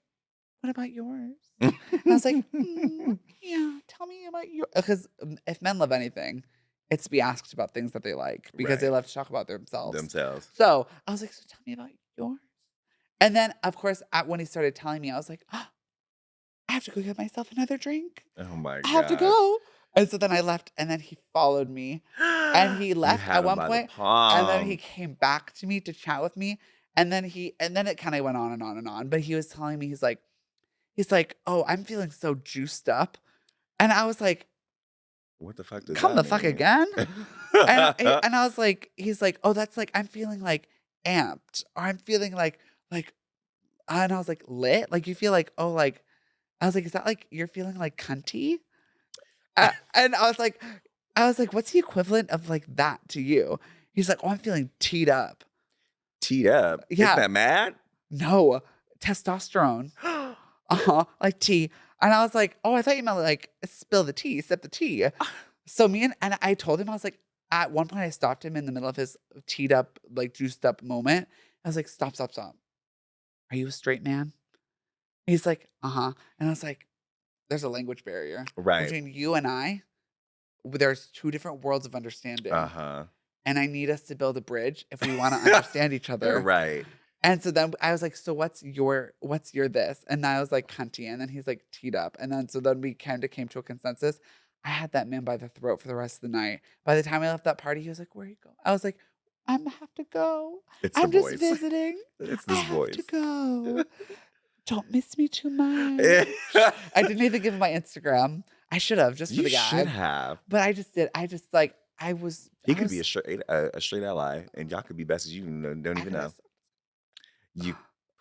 what about yours? And I was like, yeah, tell me about yours. Because if men love anything, it's to be asked about things that they like because they love to talk about themselves. So I was like, so tell me about yours. And then, of course, when he started telling me, I was like, oh, I have to go get myself another drink. Oh my God. I have to go. And so then I left, and then he followed me. And he left at one point. And then he came back to me to chat with me. And then it kind of went on and on and on. But he was telling me, he's like, oh, I'm feeling so juiced up. And I was like, what the fuck does come that the fuck mean? again? and I was like, he's like, oh, that's like, I'm feeling like amped. Or I'm feeling like, and I was like, lit? Like, you feel like, oh, like, I was like, is that like, you're feeling like cunty? And I was like, what's the equivalent of like that to you? He's like, oh, I'm feeling teed up. Teed up? Yeah. Isn't that mad? No, testosterone. Like tea. And I was like, oh, I thought you meant like spill the tea, sip the tea. So and I told him, I was like, at one point I stopped him in the middle of his teed up, like juiced up moment. I was like, stop. Are you a straight man? He's like, uh-huh. And I was like, there's a language barrier. Right. Between you and I, there's two different worlds of understanding. Uh-huh. And I need us to build a bridge if we want to understand each other. Right. And so then I was like, so what's your this? And I was like, cunty. And then he's like, teed up. And then so then we kind of came to a consensus. I had that man by the throat for the rest of the night. By the time I left that party, he was like, where are you going? I was like, I have to go. I'm just visiting. It's this voice. I have to go. Don't miss me too much. I didn't even give him my Instagram. I should have, just for the guy. You should have. But I just did. I just like, He could be a straight ally, and y'all could be best as you don't even know.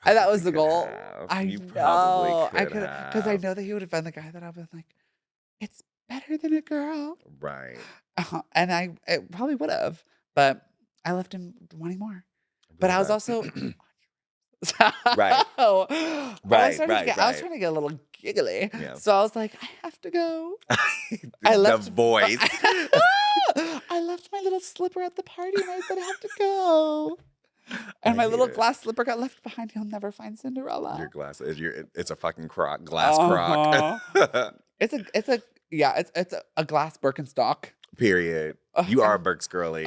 That was the goal. I know. I could, because I know that he would have been the guy that I was like, it's better than a girl. Right. And it probably would have, but I left him wanting more. But I was also right. I was trying to get a little giggly. Yeah. So I was like, I have to go. I left the voice. I left my little slipper at the party and I said, I have to go. And my little glass slipper got left behind. He'll never find Cinderella. Your glass it's a fucking glass crock. It's a glass Birkenstock. Period. You are a Birks girly.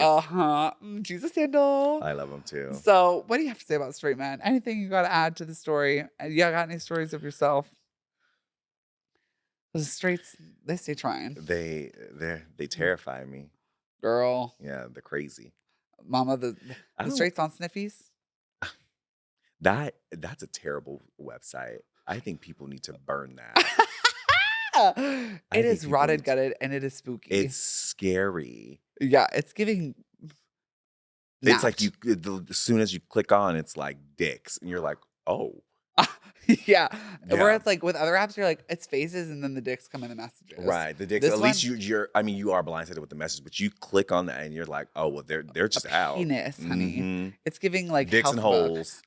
Jesus sandal. I love them too. So, what do you have to say about straight men? Anything you got to add to the story? You got any stories of yourself? The straights, they stay trying. They terrify me. Girl. Yeah, they're crazy. Mama, the straights on Sniffies? That's a terrible website. I think people need to burn that. It is rotted, gutted, and it is spooky. It's scary. Yeah, it's giving. It's like as soon as you click on, it's like dicks, and you're like, oh. Yeah. Where it's like with other apps, you're like, it's faces and then the dicks come in the messages. Right. The dicks, at least you are blindsided with the message, but you click on that and you're like, oh, well, they're just out. Penis, honey. It's giving like dicks and holes.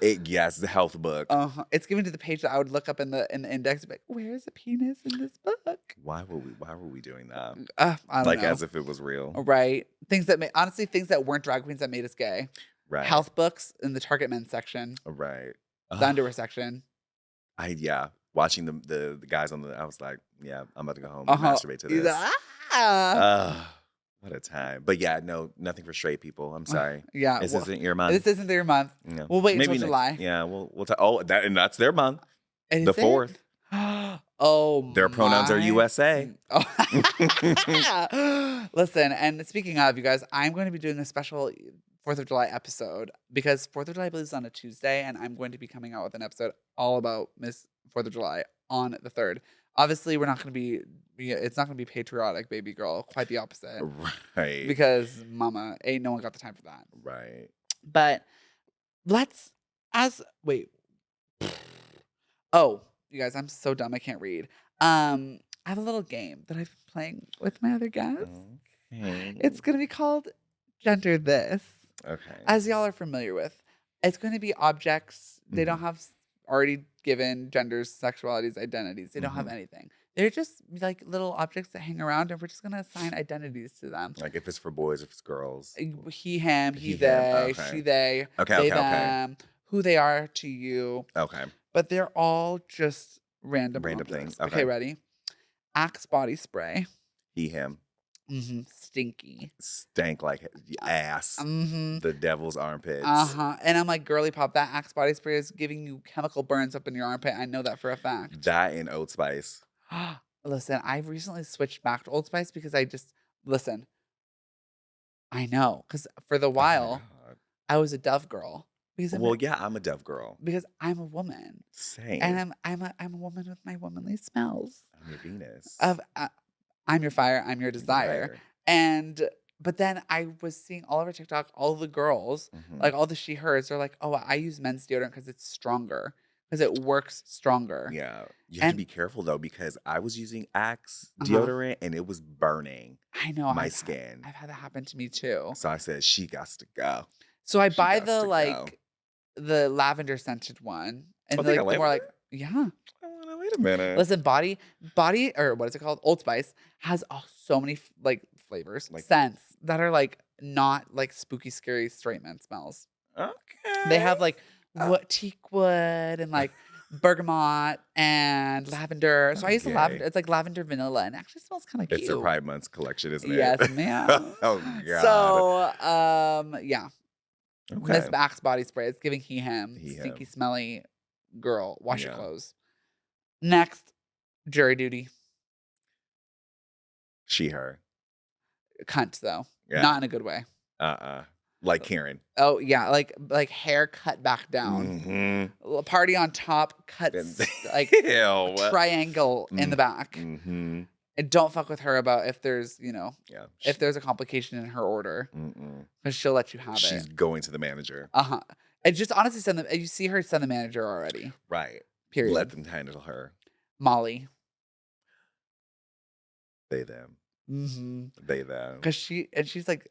Yes, the health book. It's giving to the page that I would look up in the index, like, where's a penis in this book? Why were we doing that? I don't know. As if it was real. Right. Things that weren't drag queens that made us gay. Right. Health books in the Target men's section. Right. The underwear section. Watching the guys I was like, yeah, I'm about to go home and masturbate to this. What a time. But yeah, no, nothing for straight people. I'm sorry. Yeah. This Well, isn't your month. this isn't their month. No. We'll wait Maybe until next. July. Yeah, we'll and that's their month. Is The it? 4th. Oh, Their pronouns are my. USA. Oh. Listen, and speaking of, you guys, I'm going to be doing a special 4th of July episode because 4th of July, I believe, is on a Tuesday, and I'm going to be coming out with an episode all about Miss 4th of July on the 3rd. Obviously, we're not going to be, it's not going to be patriotic, baby girl. Quite the opposite. Right. Because, mama, ain't no one got the time for that. Right. But wait. Oh, you guys, I'm so dumb. I can't read. I have a little game that I've been playing with my other guests. Okay. It's going to be called Gender This. Okay. As y'all are familiar with. It's going to be objects. They don't have already given genders, sexualities, identities. They don't have anything. They're just like little objects that hang around, and we're just going to assign identities to them. Like if it's for boys, if it's girls. He, him, he, they, she, they, they, them, who they are to you. Okay. But they're all just random things. Okay, ready? Axe body spray. He, him. Stinky. Stank like ass. The devil's armpits. And I'm like, girly pop, that Axe body spray is giving you chemical burns up in your armpit. I know that for a fact. That and Old Spice. Listen, I've recently switched back to Old Spice because listen. I know. Because for the while, I was a Dove girl. I'm a Dove girl. Because I'm a woman. Same. And I'm a woman with my womanly smells. I'm your Venus. I'm your fire, I'm your desire. But then I was seeing all over TikTok, all the girls, like all the she, hers, they're like, oh, I use men's deodorant because it's stronger, because it works stronger. Yeah. You have to be careful though, because I was using Axe deodorant and it was burning I know my skin. I've had that happen to me too. So I said, she got to go. So I buy the lavender scented one. And the more like, yeah. Wait a minute. Listen, body, or what is it called? Old Spice has so many flavors, scents that are like not like spooky, scary straight man smells. Okay. They have like teak wood and like bergamot and lavender. So I use the lavender. It's like lavender vanilla and it actually smells kind of cute. It's their Pride Month's collection, isn't it? Yes, ma'am. Oh God. So yeah. Okay. Miss Axe body spray. It's giving him stinky, smelly girl. Wash your clothes. Next, jury duty. She, her. Cunt, though. Yeah. Not in a good way. Like Karen. Oh, yeah. Like hair cut back down. Party on top, cut like triangle in the back. And don't fuck with her about if there's, if there's a complication in her order. Because she'll let you have it. She's going to the manager. And just honestly you see her send the manager already. Right. Period. Let them handle her. Molly. They, them. They, them. Because she's like,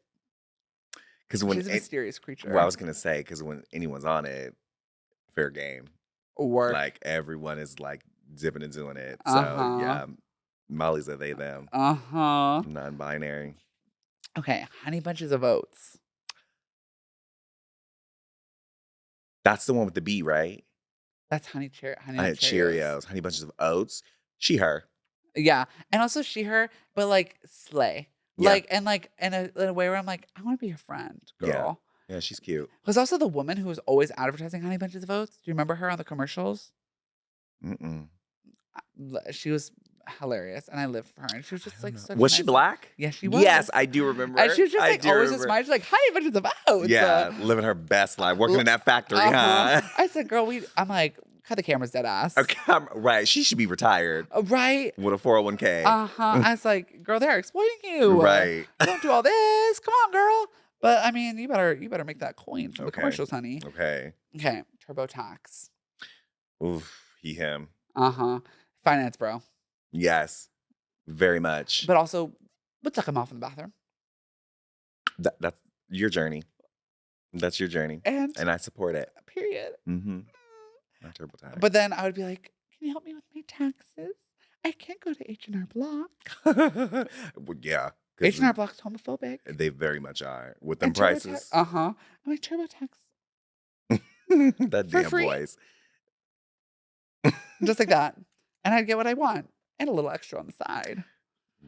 she's a mysterious creature. Well, I was going to say, because when anyone's on it, fair game. Work. Like, everyone is like dipping and doing it. So, yeah, Molly's a they, them. Non-binary. Okay, Honey Bunches of Oats. That's the one with the B, right? That's Honey Cheerios. Honey Bunches of Oats. She, her. Yeah. And also she, her, but like slay. Yeah. Like in a way where I'm like, I want to be your friend, girl. Yeah, she's cute. Was also the woman who was always advertising Honey Bunches of Oats. Do you remember her on the commercials? She was hilarious, and I lived for her. And she was just like such. Was she black? Yeah, she was. Yes, I do remember. And she was just like always a smile. She's like, Honey Bunches of Oats. Yeah, living her best life, working in that factory, huh? I said, girl, I'm like, cut the cameras, dead ass. Right, she should be retired. Right. With a 401k. I was like, girl, they're exploiting you. Right. Don't do all this. Come on, girl. But I mean, you better make that coin from the commercials, honey. Okay. TurboTax. Oof. He, him. Finance, bro. Yes. Very much. But also, would suck him off in the bathroom. That's your journey. That's your journey. And I support it. Period. My TurboTax. But then I would be like, can you help me with my taxes? I can't go to H&R Block. Well, yeah. H&R Block's homophobic. They very much are. With them prices. I'm like, TurboTax. That damn voice. Just like that. And I'd get what I want. And a little extra on the side.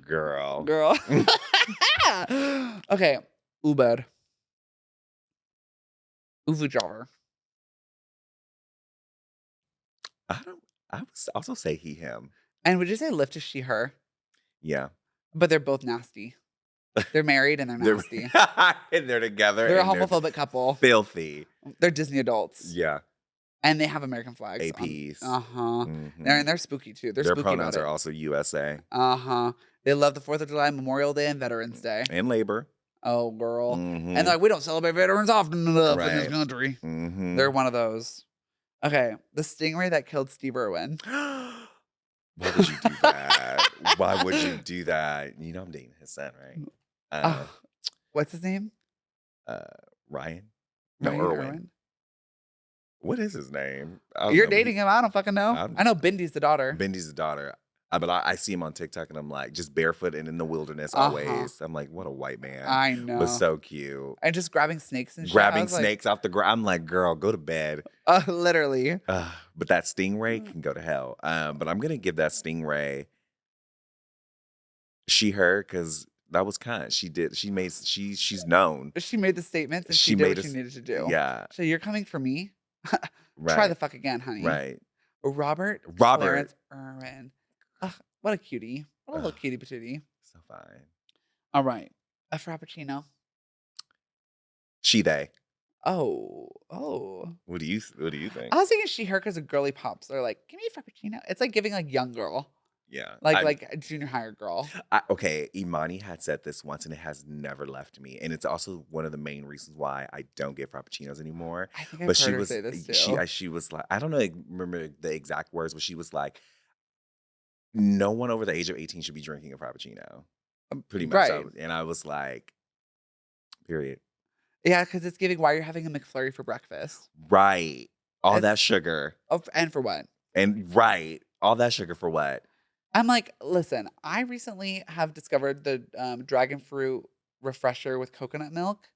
Girl. Okay. Uber. Uvujar. I would also say he, him. And would you say Lyft is she, her? Yeah. But they're both nasty. They're married and they're nasty. And they're together. They're a homophobic couple. Filthy. They're Disney adults. Yeah. And they have American flags. APs. Mm-hmm. They're spooky too. Their spooky pronouns are also USA. They love the 4th of July, Memorial Day, and Veterans Day. And labor. Oh, girl. And they're like, we don't celebrate veterans often enough in this country. They're one of those. Okay. The Stingray that killed Steve Irwin. Why would you do that? Why would you do that? You know I'm dating his son, right? What's his name? Ryan? No, Irwin. What is his name? You're dating him. I don't fucking know. I know Bindy's the daughter. Bindy's the daughter. But I see him on TikTok and I'm like, just barefoot and in the wilderness always. I'm like, what a white man. I know. But so cute. And just grabbing snakes and shit. Grabbing snakes off the ground. I'm like, girl, go to bed. Literally. But that Stingray can go to hell. But I'm going to give that Stingray she, her, because that was kind. She's known. She made the statements and she did what she needed to do. Yeah. So you're coming for me? Right. Try the fuck again, honey. Right. Robert Clarence Irwin. What a cutie. What a little cutie patootie. So fine. All right. A Frappuccino. She, they. Oh. What do you think? I was thinking she, her, because of girly pops. They're like, give me a Frappuccino. It's like giving like young girl. Yeah. Like a junior higher girl. Okay. Imani had said this once and it has never left me. And it's also one of the main reasons why I don't get Frappuccinos anymore. I think I've heard her say this too. She was like, I don't know, remember the exact words, but she was like, no one over the age of 18 should be drinking a Frappuccino. Pretty much. Right. And I was like, period. Yeah, because it's giving why you're having a McFlurry for breakfast. Right. All that sugar. And for what? And right. All that sugar for what? I'm like, listen, I recently have discovered the dragon fruit refresher with coconut milk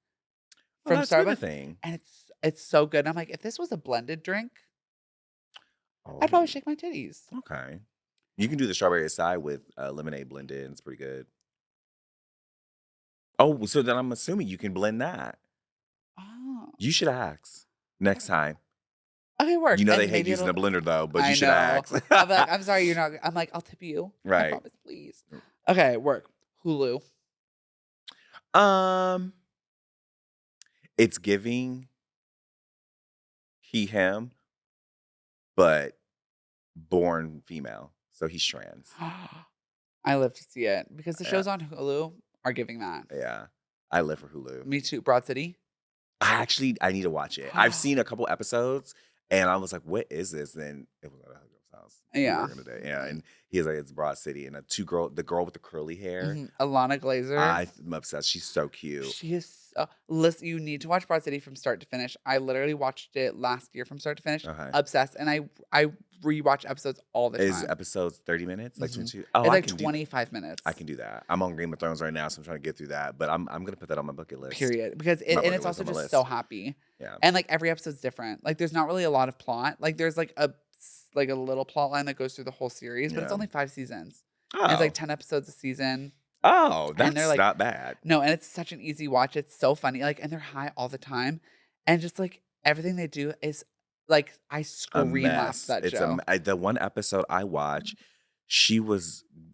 from Starbucks. Thing. And it's so good. And I'm like, if this was a blended drink, I'd probably shake my titties. Okay. You can do the strawberry acai with lemonade blended. And it's pretty good. Oh, so then I'm assuming you can blend that. Oh. You should ask next time. Okay, work. You know they hate using a blender though, but you should ask. I'm like, I'm sorry, you're not. I'm like, I'll tip you. Right. I promise, please. Okay, work. Hulu. It's giving he, him, but born female. So he's trans. I live to see it because the shows on Hulu are giving that. Yeah. I live for Hulu. Me too. Broad City. I need to watch it. I've seen a couple episodes and I was like, what is this? And it was at a hookup house. Yeah. Yeah. And he was like, it's Broad City. And the girl with the curly hair. Alana Glazer. I'm obsessed. She's so cute. She is. Listen, you need to watch Broad City from start to finish. I literally watched it last year from start to finish. Okay. Obsessed. And I rewatch episodes all the time. Is episodes 30 minutes? Like 22? Oh, it's like 25 minutes. I can do that. I'm on Game of Thrones right now, so I'm trying to get through that. But I'm going to put that on my bucket list. Period. Because it's also just so happy. Yeah. And like every episode's different. Like there's not really a lot of plot. Like there's like a little plot line that goes through the whole series, but it's only 5 seasons. Oh. And it's like 10 episodes a season. Oh, that's not bad. No, and it's such an easy watch. It's so funny. Like, and they're high all the time. And just like everything they do is like, I scream laugh that show. The one episode I watched,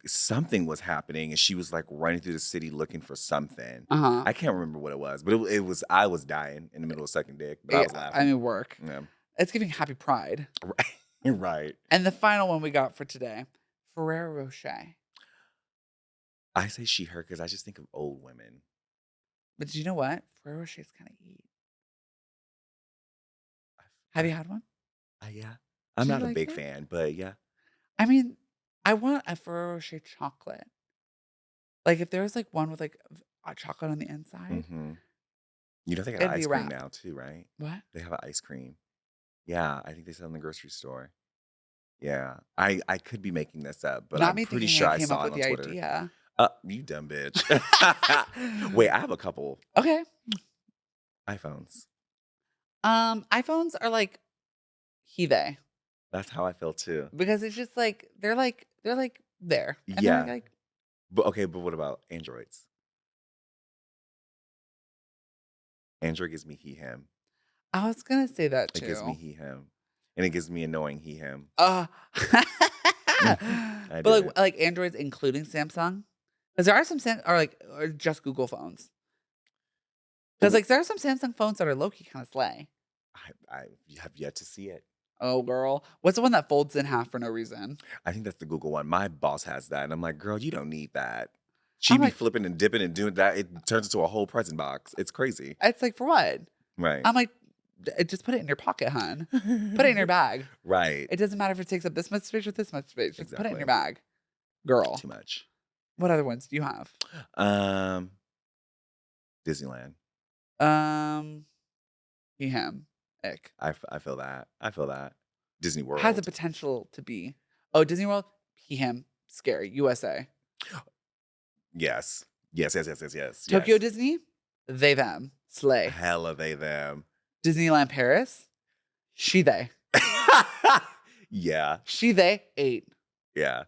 something was happening and she was like running through the city looking for something. I can't remember what it was, but I was dying in the middle of sucking dick, but I was laughing. I mean, work. Yeah. It's giving Happy Pride. Right. And the final one we got for today, Ferrero Rocher. I say she, her, because I just think of old women. But do you know what? Ferrero Rocher is kind of eat. Have you had one? Yeah. I'm not a big fan, but yeah. I mean, I want a Ferrero Rocher chocolate. Like if there was like one with like a chocolate on the inside. You know they got ice cream now too, right? What? They have an ice cream. Yeah, I think they sell in the grocery store. Yeah, I could be making this up, but I'm pretty sure I saw it on Twitter. Idea. You dumb bitch. Wait, I have a couple. Okay. iPhones. iPhones are like they. That's how I feel too. Because it's just like they're like there. And yeah. like, But what about androids? Android gives me he, him. I was going to say that It gives me too. he, him. And it gives me annoying he, him. Uh, I but did it. like Androids including Samsung? Because there are some or just Google phones. Because like there are some Samsung phones that are low-key kind of slay. I have yet to see it. Oh, girl. What's the one that folds in half for no reason? I think that's the Google one. My boss has that. And I'm like, girl, you don't need that. She I'm be like, flipping and dipping and doing that. It turns into a whole present box. It's crazy. it's like, for what? Right. I'm like, just put it in your pocket, hon. Put it in your bag. Right. It doesn't matter if it takes up this much space or this much space. Just put it in your Exactly. bag. Girl. Too much. What other ones do you have? Disneyland. Him. Ick. I feel that. I feel that. Disney World. Has the potential to be. Oh, Disney World? Him. Scary. USA. Yes. Yes. Tokyo Disney? They, them. Slay. Hella they, them. Disneyland Paris? She, they. Yeah. She, they, 8. Yeah.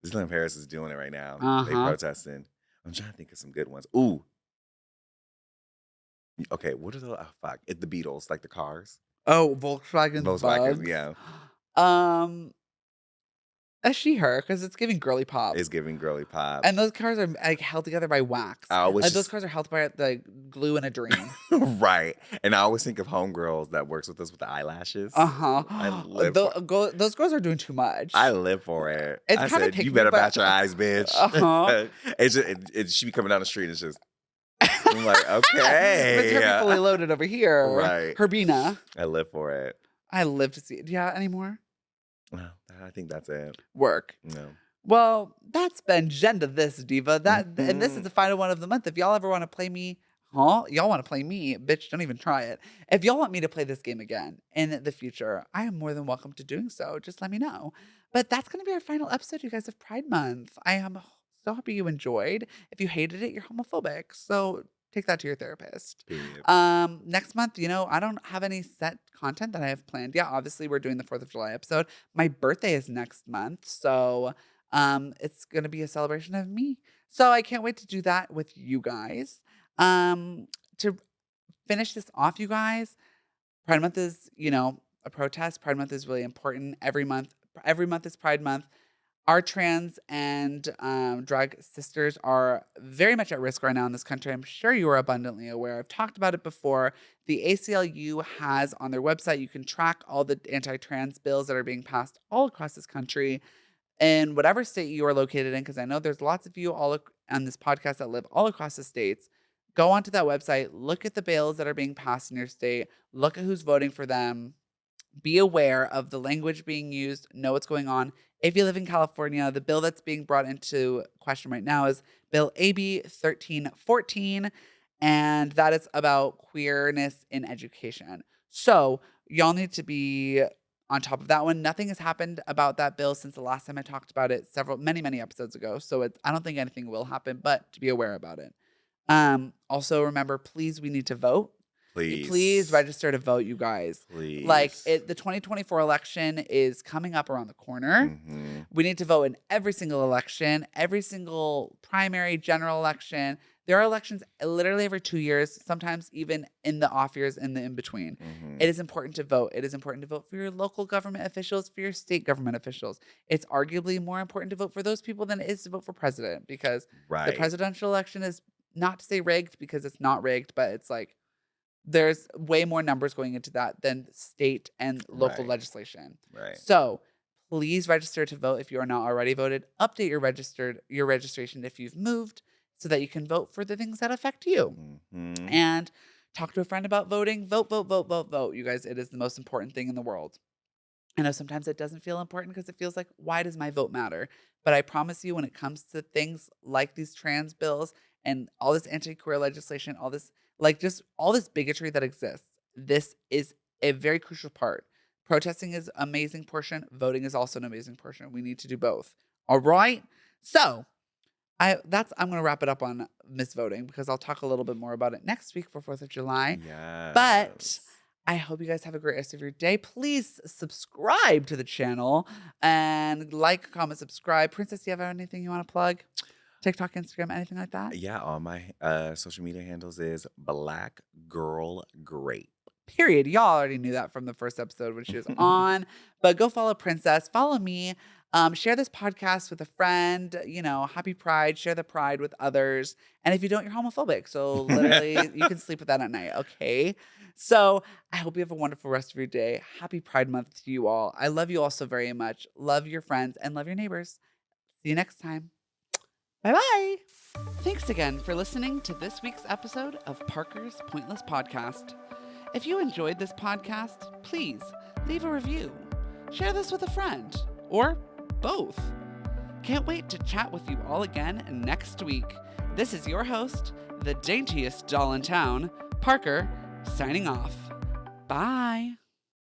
Disneyland Paris is doing it right now. They Uh-huh. protesting. I'm trying to think of some good ones. Ooh. Okay, what are the fuck? The Beatles, like the cars. Oh, Volkswagen Bugs? Yeah. A she, her, because it's giving girly pop. It's giving girly pop. And those cars are like held together by wax. Those cars are held by the glue in a dream. Right. And I always think of homegirls that works with us with the eyelashes. Uh-huh. I live those girls are doing too much. I live for it. It's I kinda said, picky, you better but- bat your eyes, bitch. Uh-huh. She be coming down the street and it's just, I'm like, okay. Miss Herbie fully loaded over here. Right. Herbina. I live for it. I live to see it. Yeah, anymore? No, I think that's it. Work. No. Well, that's been Genda This Diva. And this is the final one of the month. If y'all ever want to play me, y'all want to play me, bitch, don't even try it. If y'all want me to play this game again in the future, I am more than welcome to doing so. Just let me know. But that's going to be our final episode, you guys, of Pride Month. I am so happy you enjoyed. If you hated it, you're homophobic. So take that to your therapist. Period. Next month, I don't have any set content that I have planned. Yeah, obviously we're doing the 4th of July episode. My birthday is next month. So it's going to be a celebration of me. So I can't wait to do that with you guys. To finish this off, you guys, Pride Month is, a protest. Pride Month is really important. Every month is Pride Month. Our trans and drag sisters are very much at risk right now in this country. I'm sure you are abundantly aware. I've talked about it before. The ACLU has on their website, you can track all the anti-trans bills that are being passed all across this country in whatever state you are located in, because I know there's lots of you all on this podcast that live all across the states. Go onto that website, look at the bills that are being passed in your state, look at who's voting for them. Be aware of the language being used, know what's going on. If you live in California, the bill that's being brought into question right now is Bill AB 1314, and that is about queerness in education. So y'all need to be on top of that one. Nothing has happened about that bill since the last time I talked about it many episodes ago. So I don't think anything will happen, but to be aware about it. Also remember, please, we need to vote. Please register to vote, you guys. Please. The 2024 election is coming up around the corner. Mm-hmm. We need to vote in every single election, every single primary, general election. There are elections literally every 2 years, sometimes even in the off years and the in-between. Mm-hmm. It is important to vote. It is important to vote for your local government officials, for your state government officials. It's arguably more important to vote for those people than it is to vote for president, because the presidential election is not to say rigged, because it's not rigged, but it's like there's way more numbers going into that than state and local legislation. Right. So please register to vote if you are not already voted. Update your registration if you've moved, so that you can vote for the things that affect you. Mm-hmm. And talk to a friend about voting. Vote. You guys, it is the most important thing in the world. I know sometimes it doesn't feel important because it feels like, why does my vote matter? But I promise you, when it comes to things like these trans bills and all this anti-queer legislation, all this bigotry that exists, this is a very crucial part. Protesting is an amazing portion. Voting is also an amazing portion. We need to do both. All right? So I'm going to wrap it up on Miss Voting, because I'll talk a little bit more about it next week for 4th of July. Yes. But I hope you guys have a great rest of your day. Please subscribe to the channel and like, comment, subscribe. Princess, do you have anything you want to plug? TikTok, Instagram, anything like that? Yeah, all my social media handles is BlackGirlGrape. Period. Y'all already knew that from the first episode when she was on. But go follow Princess. Follow me. Share this podcast with a friend. Happy Pride. Share the pride with others. And if you don't, you're homophobic. So literally, you can sleep with that at night. Okay. So I hope you have a wonderful rest of your day. Happy Pride Month to you all. I love you all so very much. Love your friends and love your neighbors. See you next time. Bye-bye. Thanks again for listening to this week's episode of Parker's Pointless Podcast. If you enjoyed this podcast, please leave a review. Share this with a friend, or both. Can't wait to chat with you all again next week. This is your host, the daintiest doll in town, Parker, signing off. Bye.